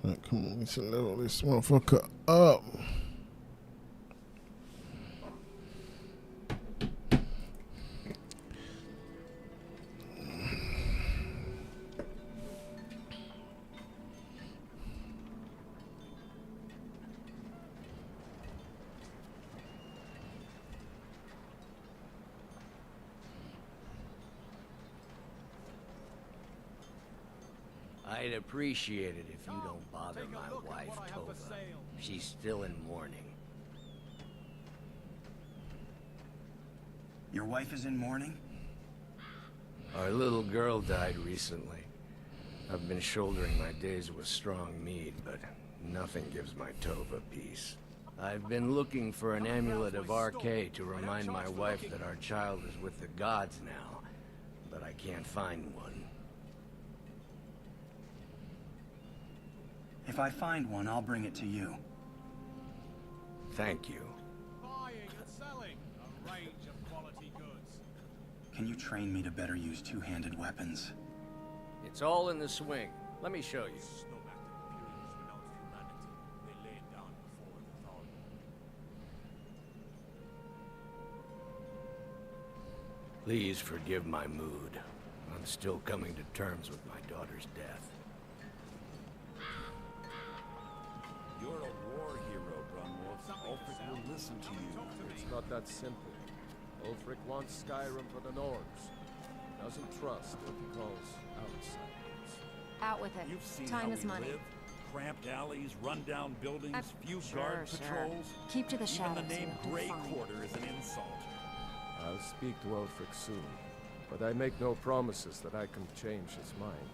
Right, come on, let's level this motherfucker up. I'd appreciate it if you don't bother my wife, Tova. She's still in mourning. Your wife is in mourning? Our little girl died recently. I've been shouldering my days with strong mead, but nothing gives my Tova peace. I've been looking for an amulet of RK to remind my wife that our child is with the gods now, but I can't find one. If I find one, I'll bring it to you. Thank you. Buying and selling a range of quality goods. Can you train me to better use two-handed weapons? It's all in the swing. Let me show you. No back to the periods renowned humanity. They laid down before the dawn. Please forgive my mood. I'm still coming to terms with my daughter's death. You're a war hero, Brunwolf. Ulfric will listen to you. It's not that simple. Ulfric wants Skyrim for the Nords. He doesn't trust what he calls outsiders. Out with it. You've seen Time how is we money. live. Cramped alleys, run-down buildings, few guard Sure. patrols. Keep to the Even shadows. the name and you'll Grey find. Quarter is an insult. I'll speak to Ulfric soon, but I make no promises that I can change his mind.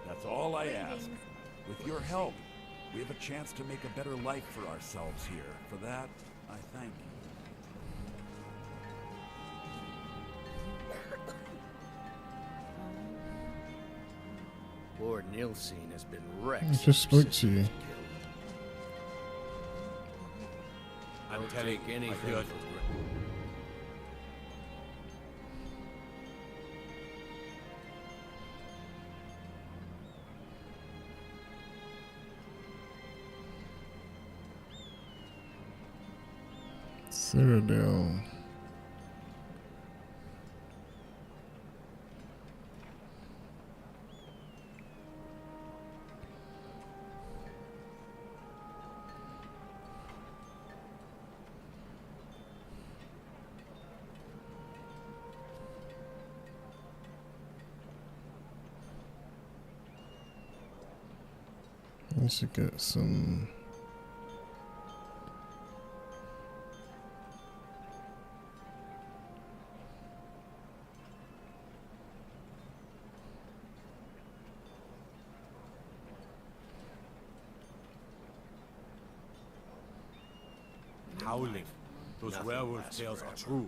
That's all I ask. With your help, we have a chance to make a better life for ourselves here. For that, I thank you. Poor Nilsine has been wrecked. I just spoke to you. I'll take anything for granted. Citadel. I should get some. Howling. Those werewolf tales are true.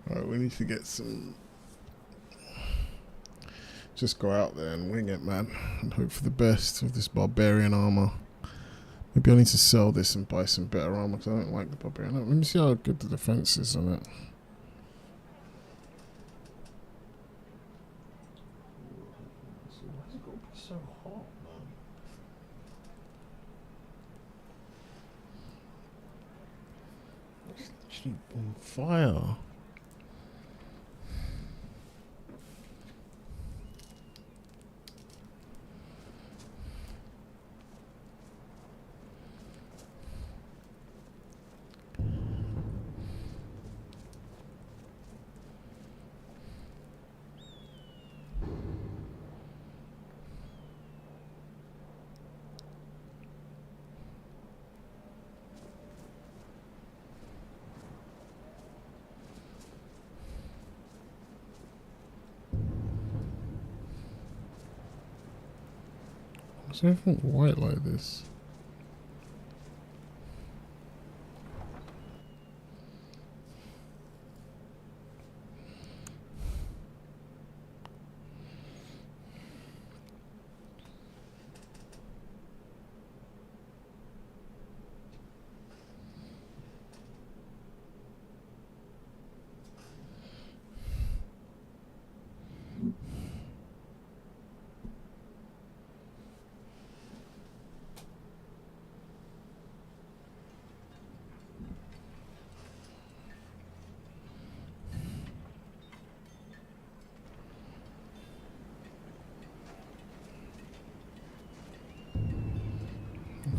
Alright, we need to get some. Just go out there and wing it, man, and hope for the best of this barbarian armor. Maybe I need to sell this and buy some better armor because I don't like the barbarian. Let me see how good the defense is on it. Why's it got to be so hot, man? It's literally on fire. Is everything white like this?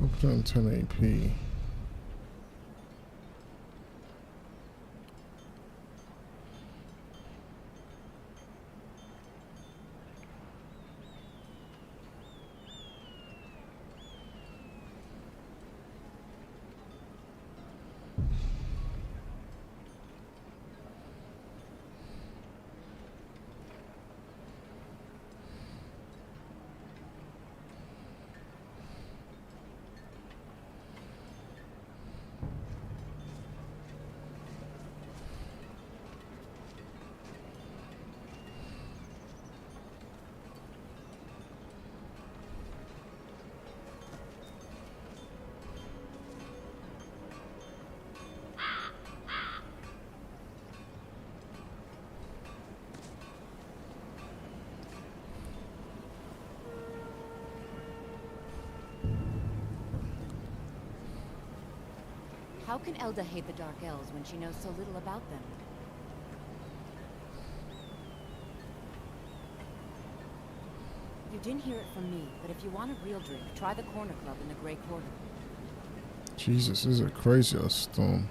I'll put it on 1080p. How can Elda hate the Dark Elves when she knows so little about them? You didn't hear it from me, but if you want a real drink, try the Corner Club in the Grey Quarter. Jesus, this is a crazy ass storm.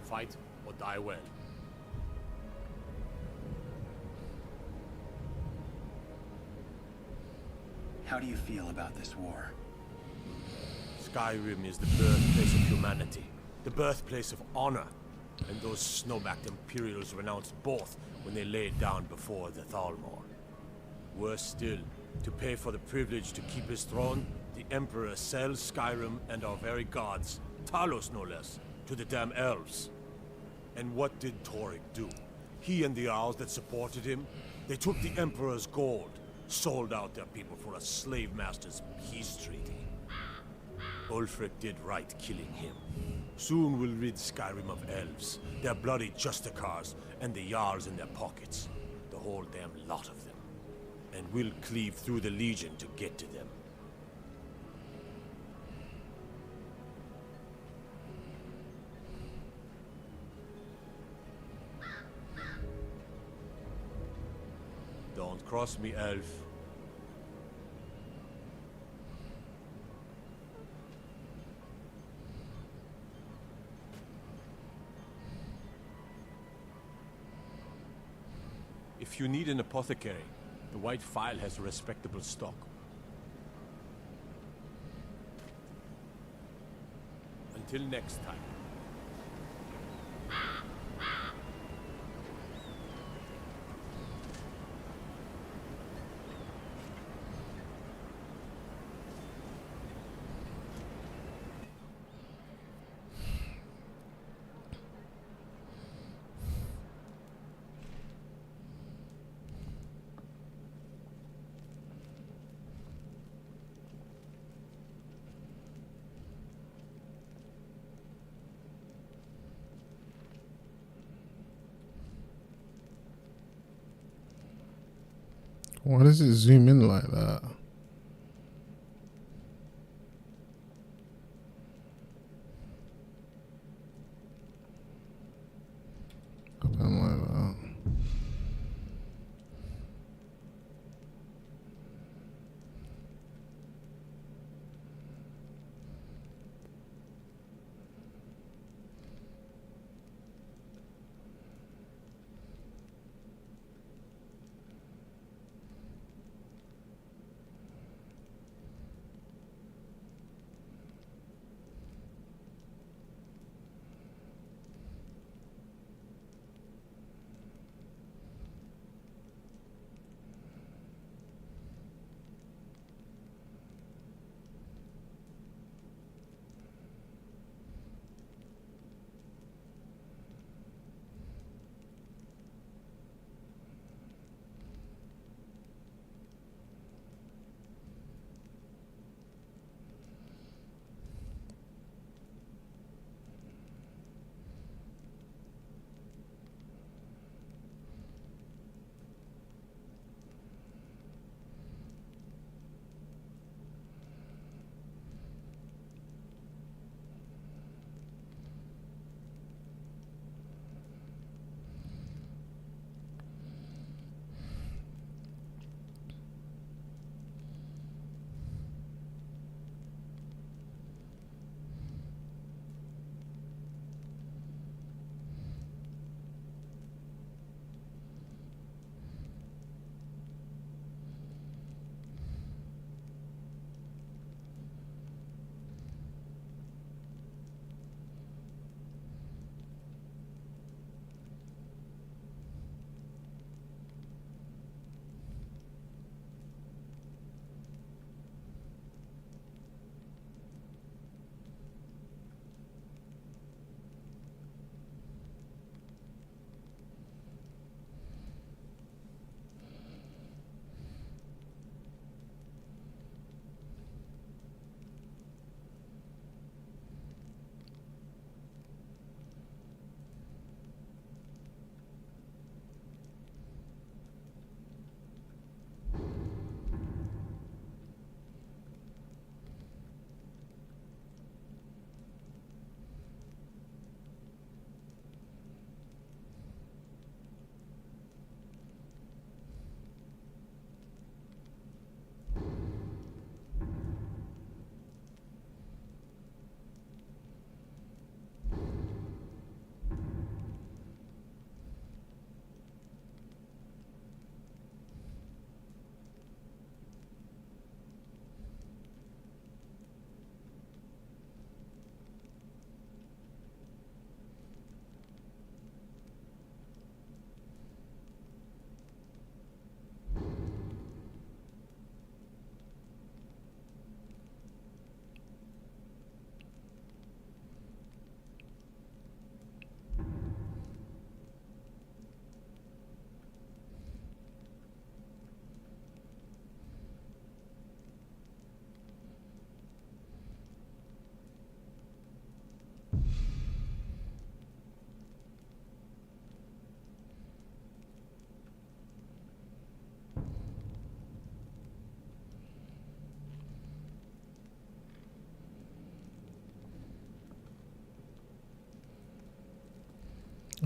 Fight or die well. How do you feel about this war? Skyrim is the birthplace of humanity, the birthplace of honor, and those snow-backed Imperials renounced both when they laid down before the Thalmor. Worse still, to pay for the privilege to keep his throne, the Emperor sells Skyrim and our very gods, Talos no less, to the damn elves. And what did Torek do? He and the Owls that supported him, they took the Emperor's gold, sold out their people for a slave master's peace treaty. Ulfric did right killing him. Soon we'll rid Skyrim of elves, their bloody Justicars, and the Jarls in their pockets. The whole damn lot of them. And we'll cleave through the Legion to get to them. Don't cross me, elf. If you need an apothecary, the White Phial has a respectable stock. Until next time. Why does it zoom in like that? I don't like that.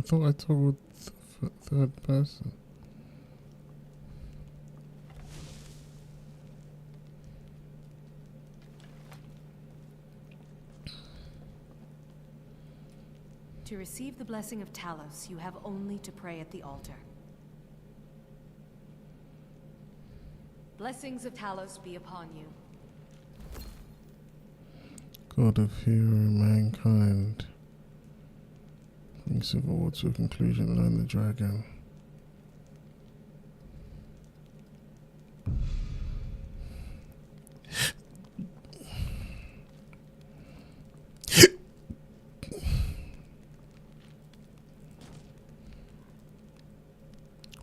thought I toggled third person. To receive the blessing of Talos, you have only to pray at the altar. Blessings of Talos be upon you. God of hero mankind. Bring civil war to a conclusion, learn the dragon.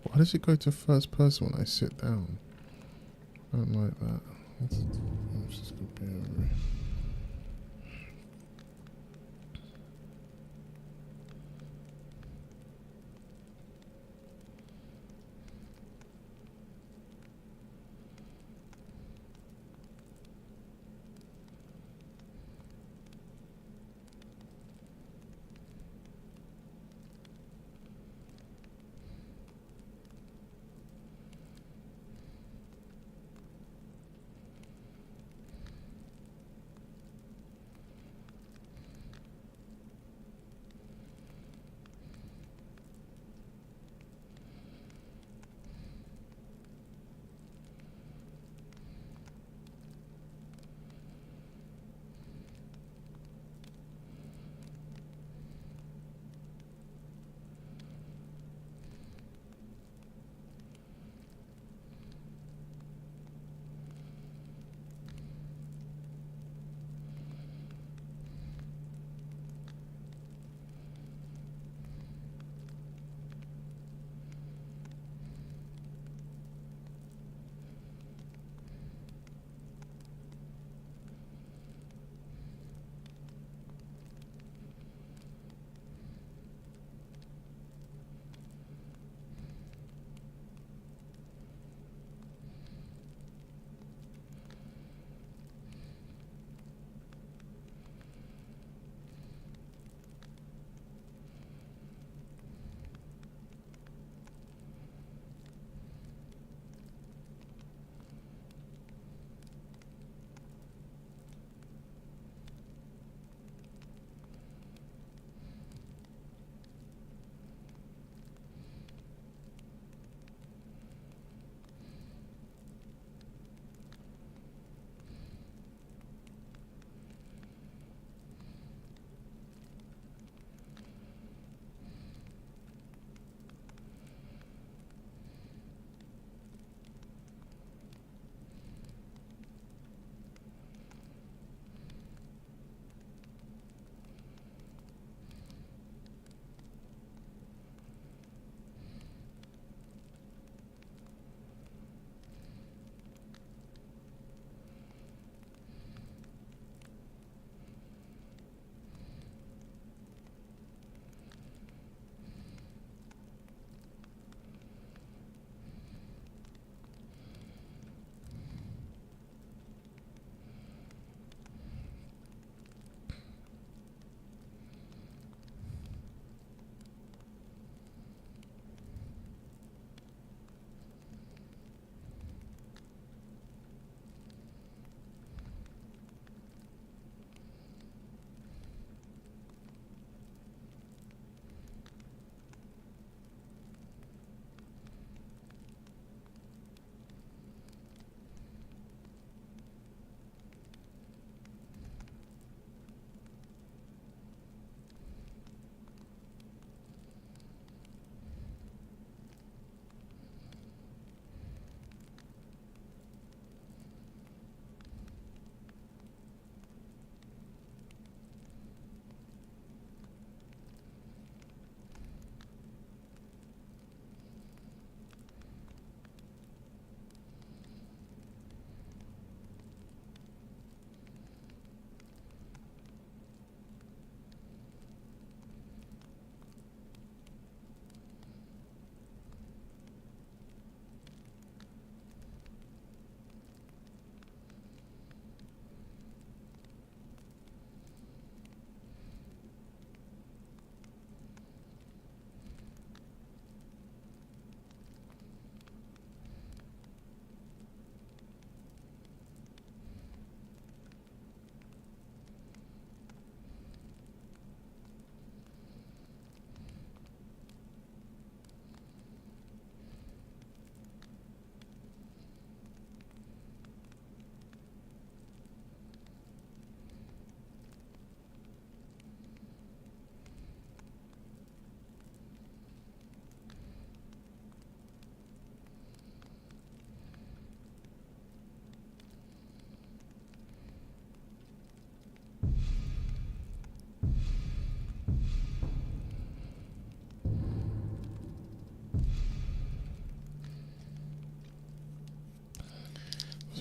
Why does it go to first person when I sit down? I don't like that. I'm just gonna be over it.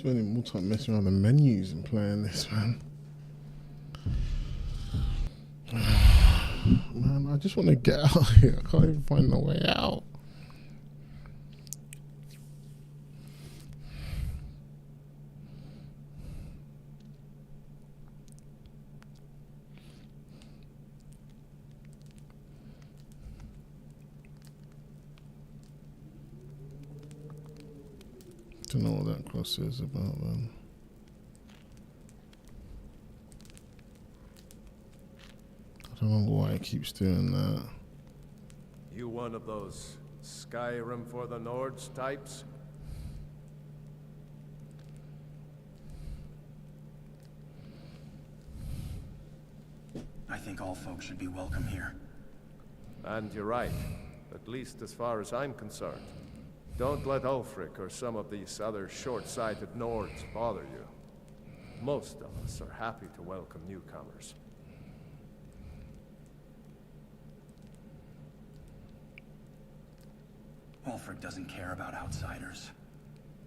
spending more time messing around the menus and playing this, man. Man, I just want to get out of here. I can't even find my way out. Don't know what that cross is about, then. I don't know why it keeps doing that. You one of those Skyrim for the Nords types? I think all folks should be welcome here. And you're right, at least as far as I'm concerned. Don't let Ulfric or some of these other short-sighted Nords bother you. Most of us are happy to welcome newcomers. Ulfric doesn't care about outsiders.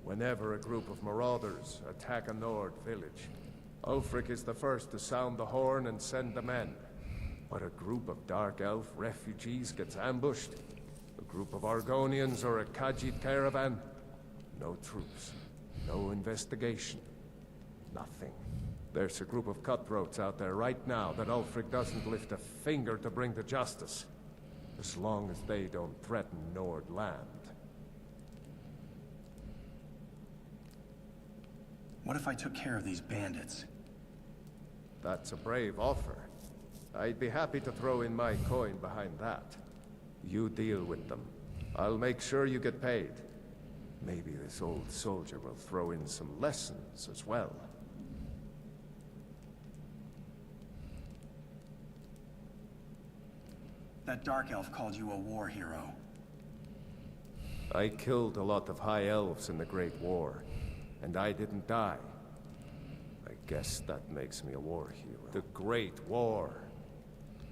Whenever a group of marauders attack a Nord village, Ulfric is the first to sound the horn and send the men. But a group of Dark Elf refugees gets ambushed, a group of Argonians or a Khajiit caravan, no troops, no investigation, nothing. There's a group of cutthroats out there right now that Ulfric doesn't lift a finger to bring to justice, as long as they don't threaten Nord land. What if I took care of these bandits? That's a brave offer. I'd be happy to throw in my coin behind that. You deal with them. I'll make sure you get paid. Maybe this old soldier will throw in some lessons as well. That Dark Elf called you a war hero. I killed a lot of High Elves in the Great War, and I didn't die. I guess that makes me a war hero. The Great War.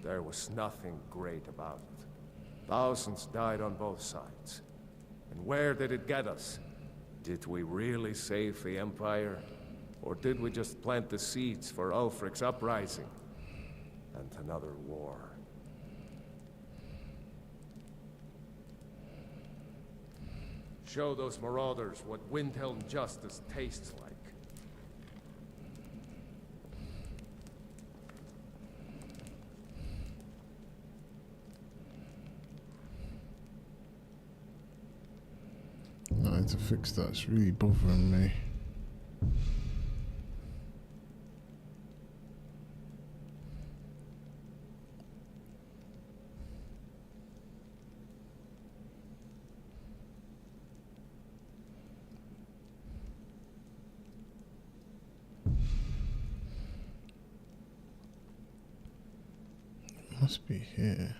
There was nothing great about it. Thousands died on both sides. And where did it get us? Did we really save the Empire? Or did we just plant the seeds for Ulfric's uprising? And another war. Show those marauders what Windhelm justice tastes like. I need to fix that. It's really bothering me. It must be here.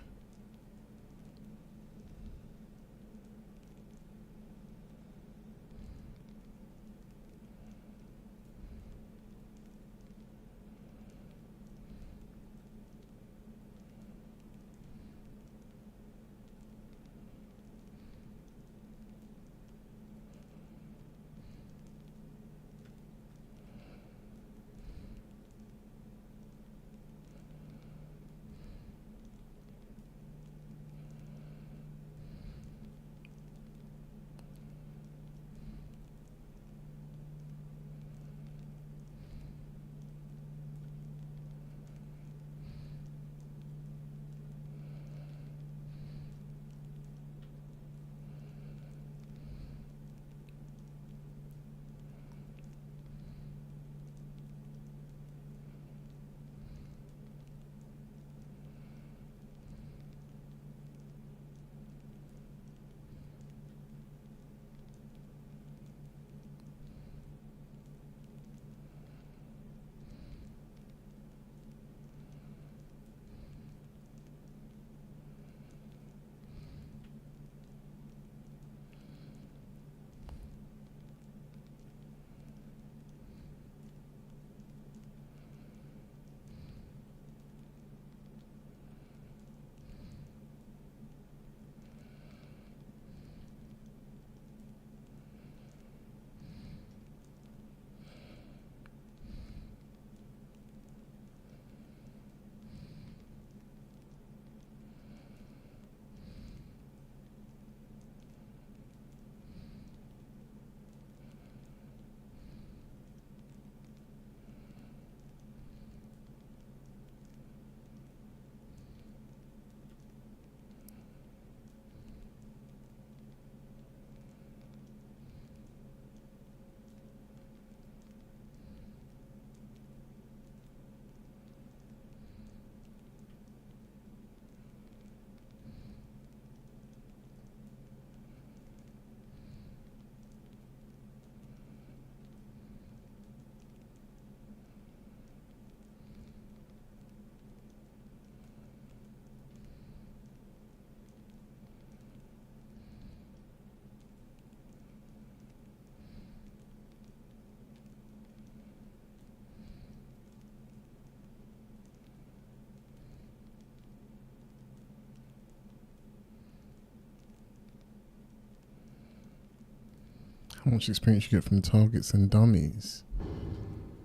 How much experience you get from targets and dummies?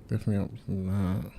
Definitely up from that.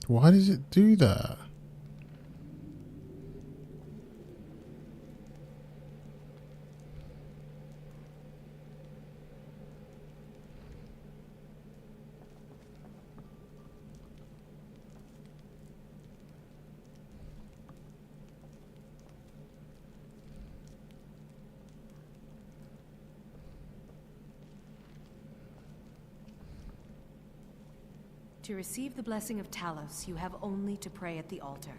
Why does it do that? To receive the blessing of Talos, you have only to pray at the altar.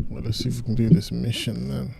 Well, let's see if we can do this mission then.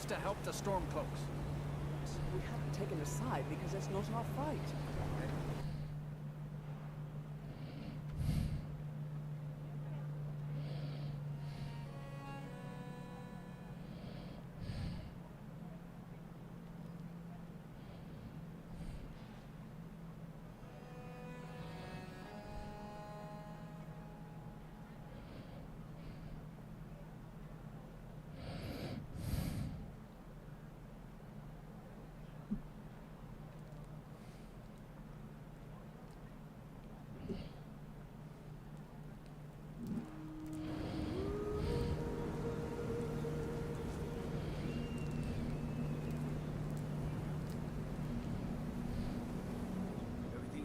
To help the Stormcloaks. We haven't taken a side because it's not our fight.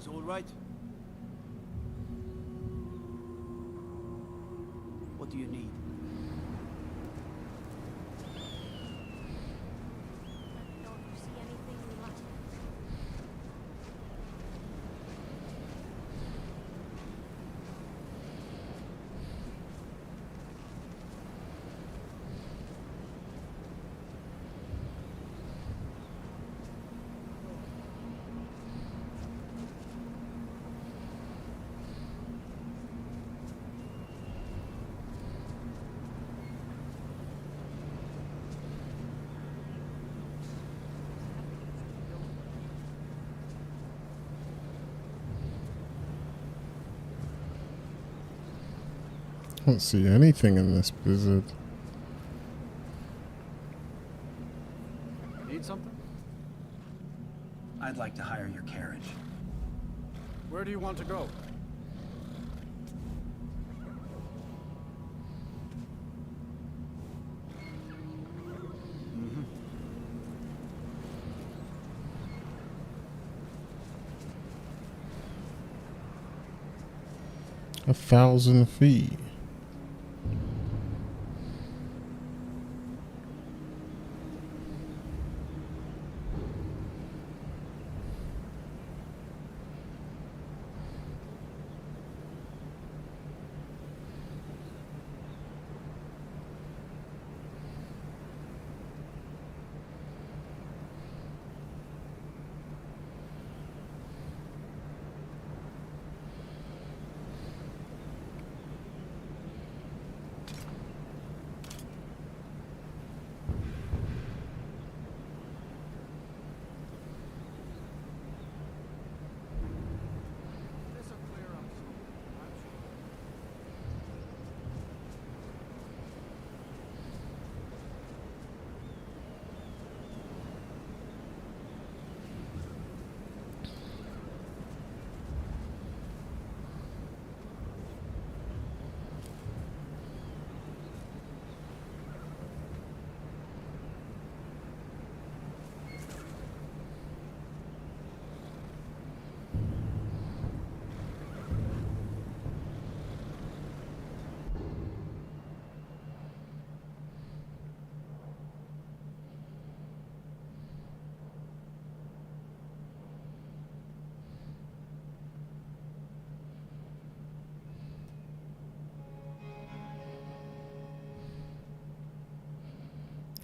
It's all right. What do you need? Can't see anything in this blizzard. Need something? I'd like to hire your carriage. Where do you want to go? Mm-hmm. 1,000 feet.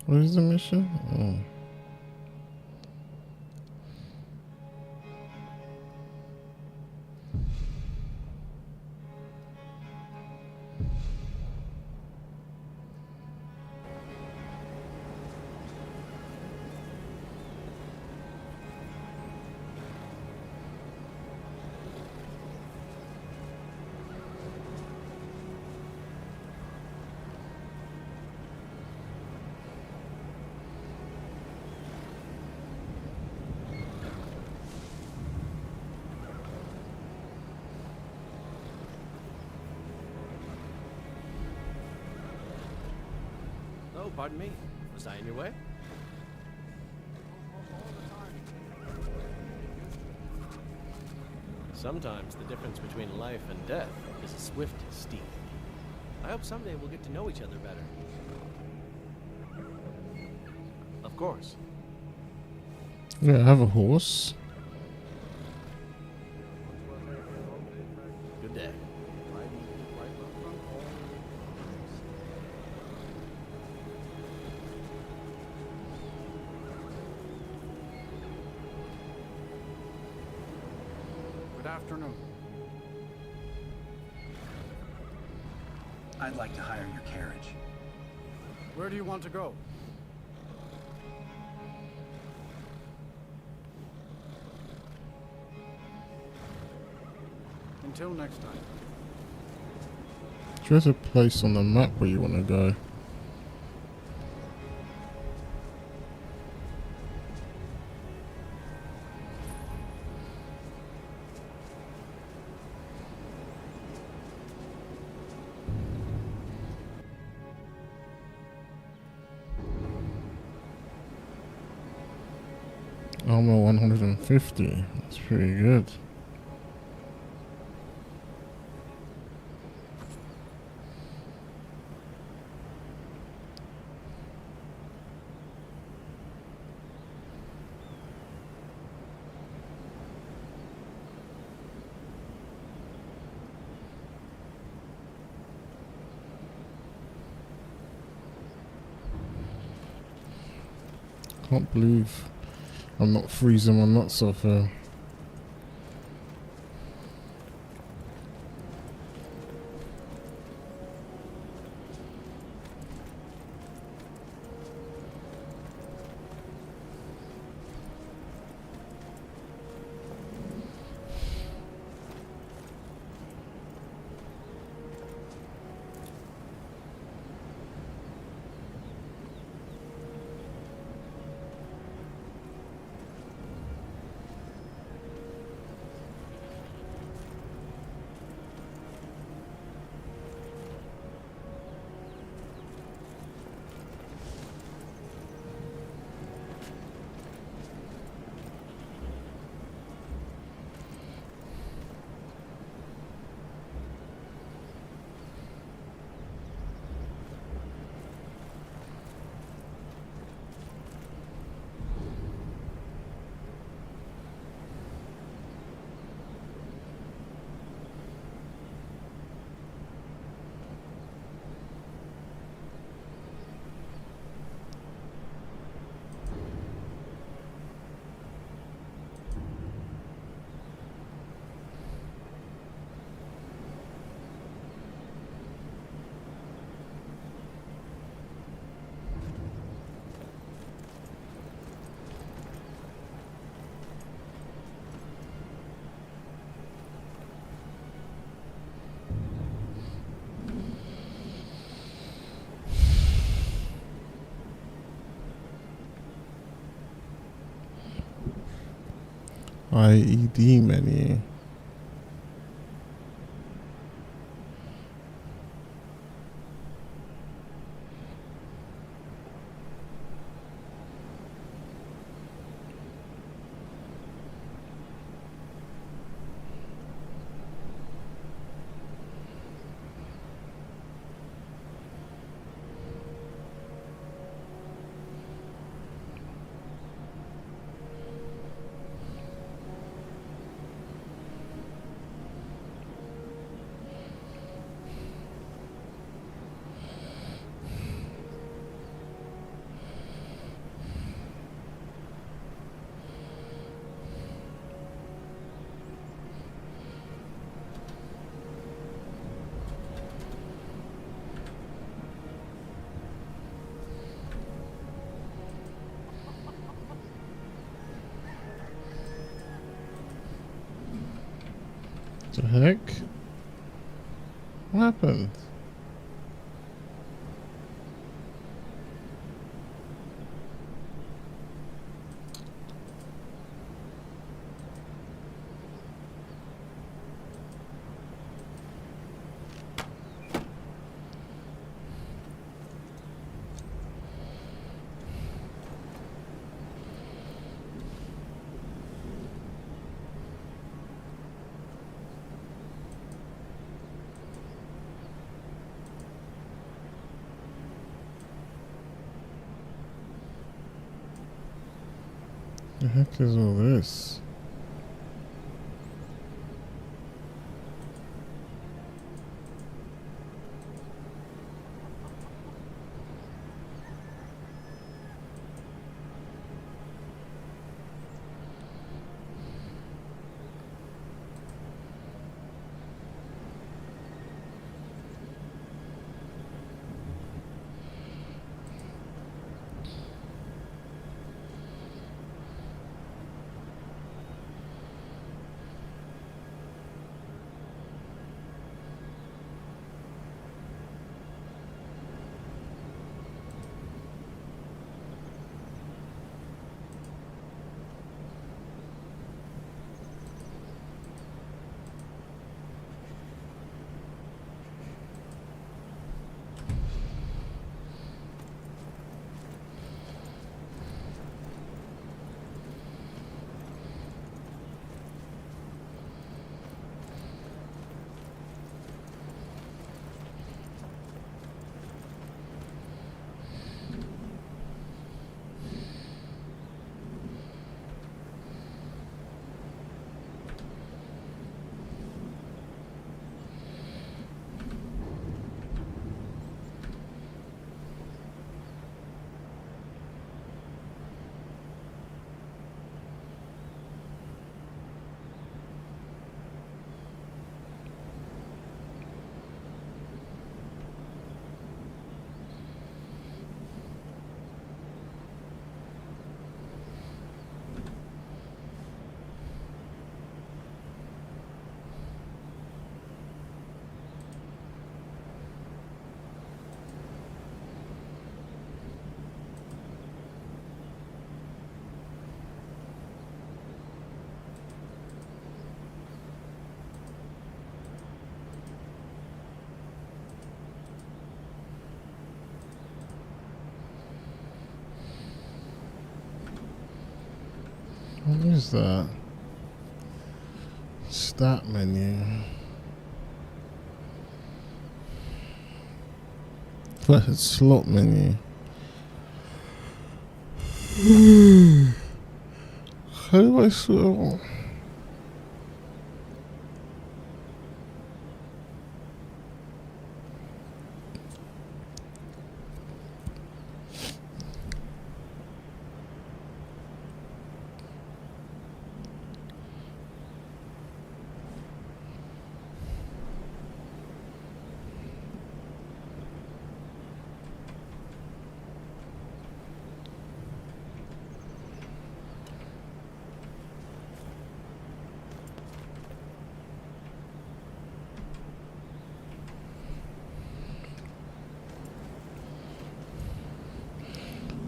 What is the mission? Oh. Oh, pardon me. Was I in your way? Sometimes the difference between life and death is a swift steep. I hope someday we'll get to know each other better. Of course. Yeah, I have a horse. Good day. Good afternoon. I'd like to hire your carriage. Where do you want to go? Until next time. There's a place on the map where you want to go. Armor 150. That's pretty good. Can't believe I'm not freezing my nuts off here. IED menu. The heck? What happened? The heck is all this? Where's that? Stat menu. But slot menu. How do I sort?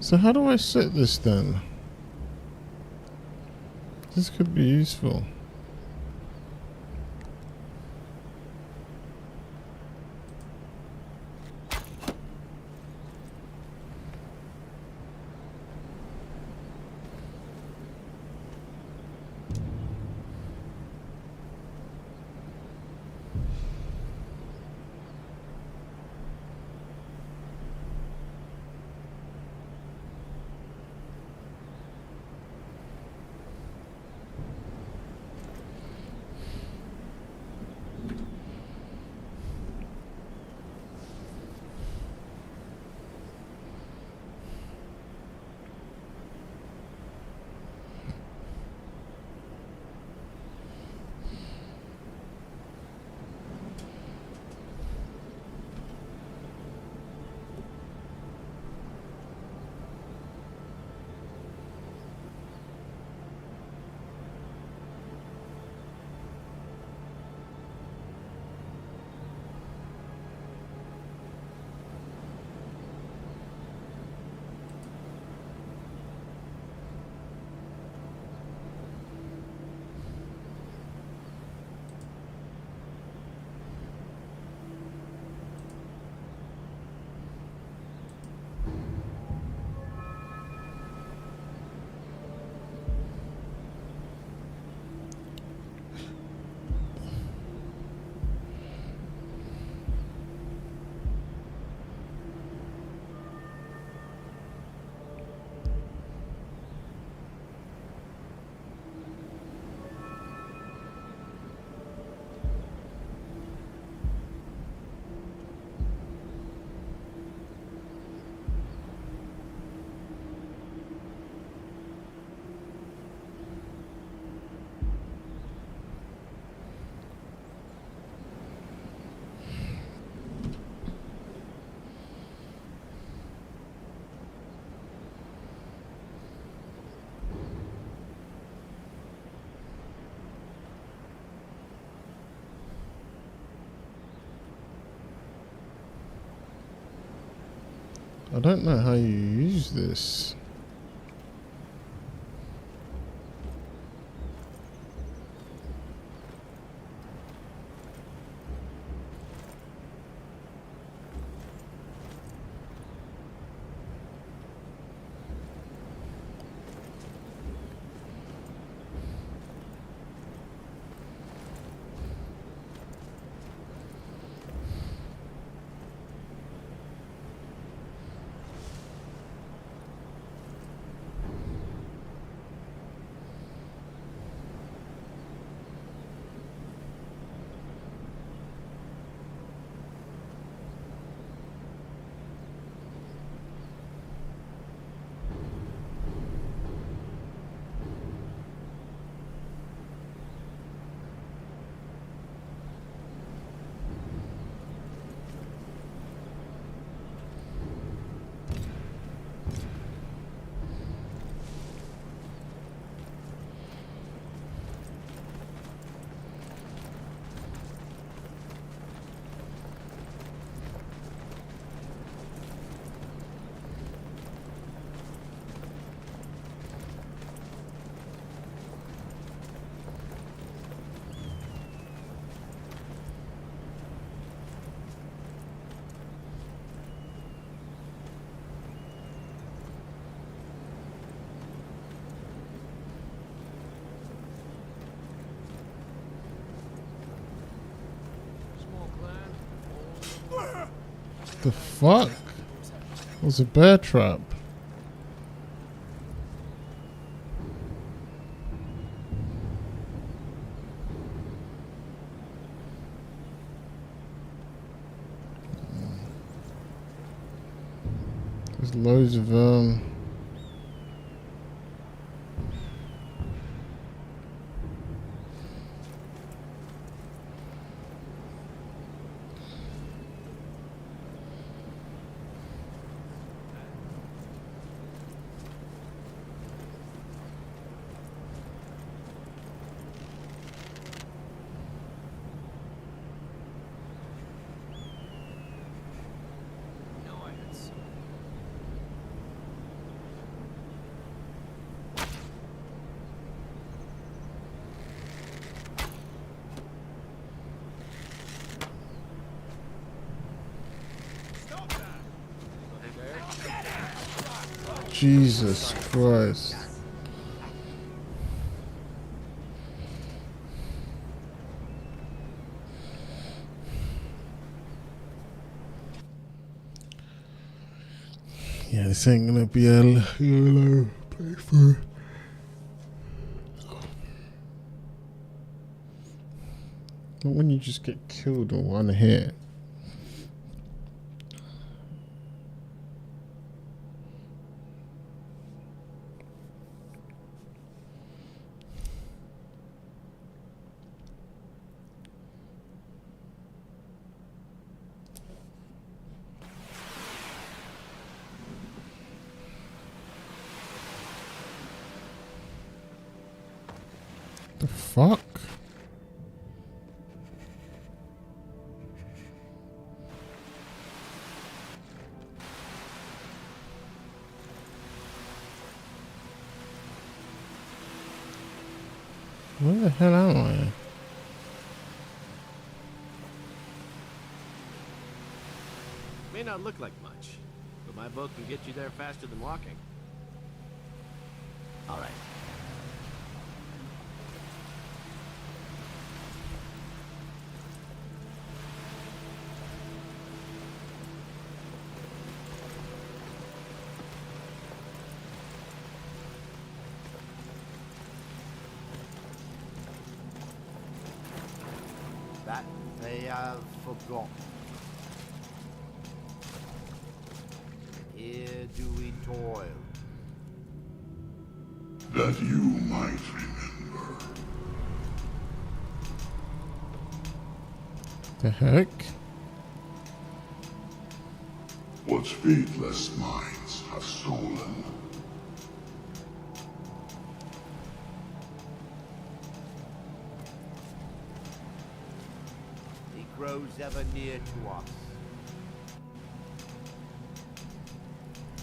So how do I set this then? This could be useful. I don't know how you use this. The fuck? It was a bear trap. There's loads of Jesus Christ. Yeah, this ain't gonna be a YOLO playthrough. Not when you just get killed in one hit. The fuck? Where the hell am I? May not look like much, but my boat can get you there faster than walking. All right. That they have forgotten. Here do we toil. That you might remember. The heck? What faithless minds have stolen. He grows ever near to us.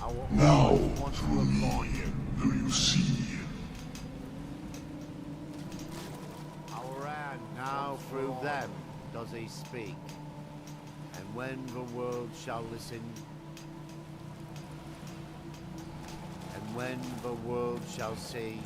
Our Now, eyes want to through avoid me, him. do you see? Our hand now through them does he speak. And when the world shall listen, and when the world shall see,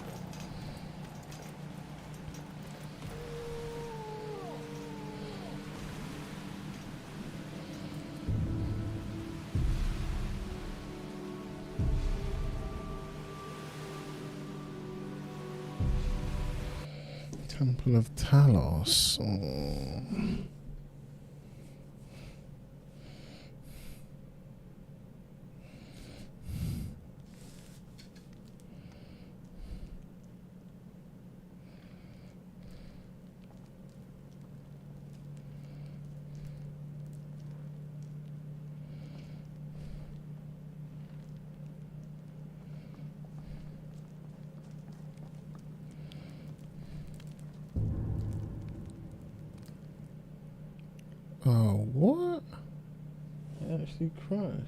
Temple of Talos. Oh. Oh, what? It actually crashed.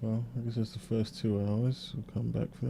Well, I guess that's the first 2 hours. We'll come back for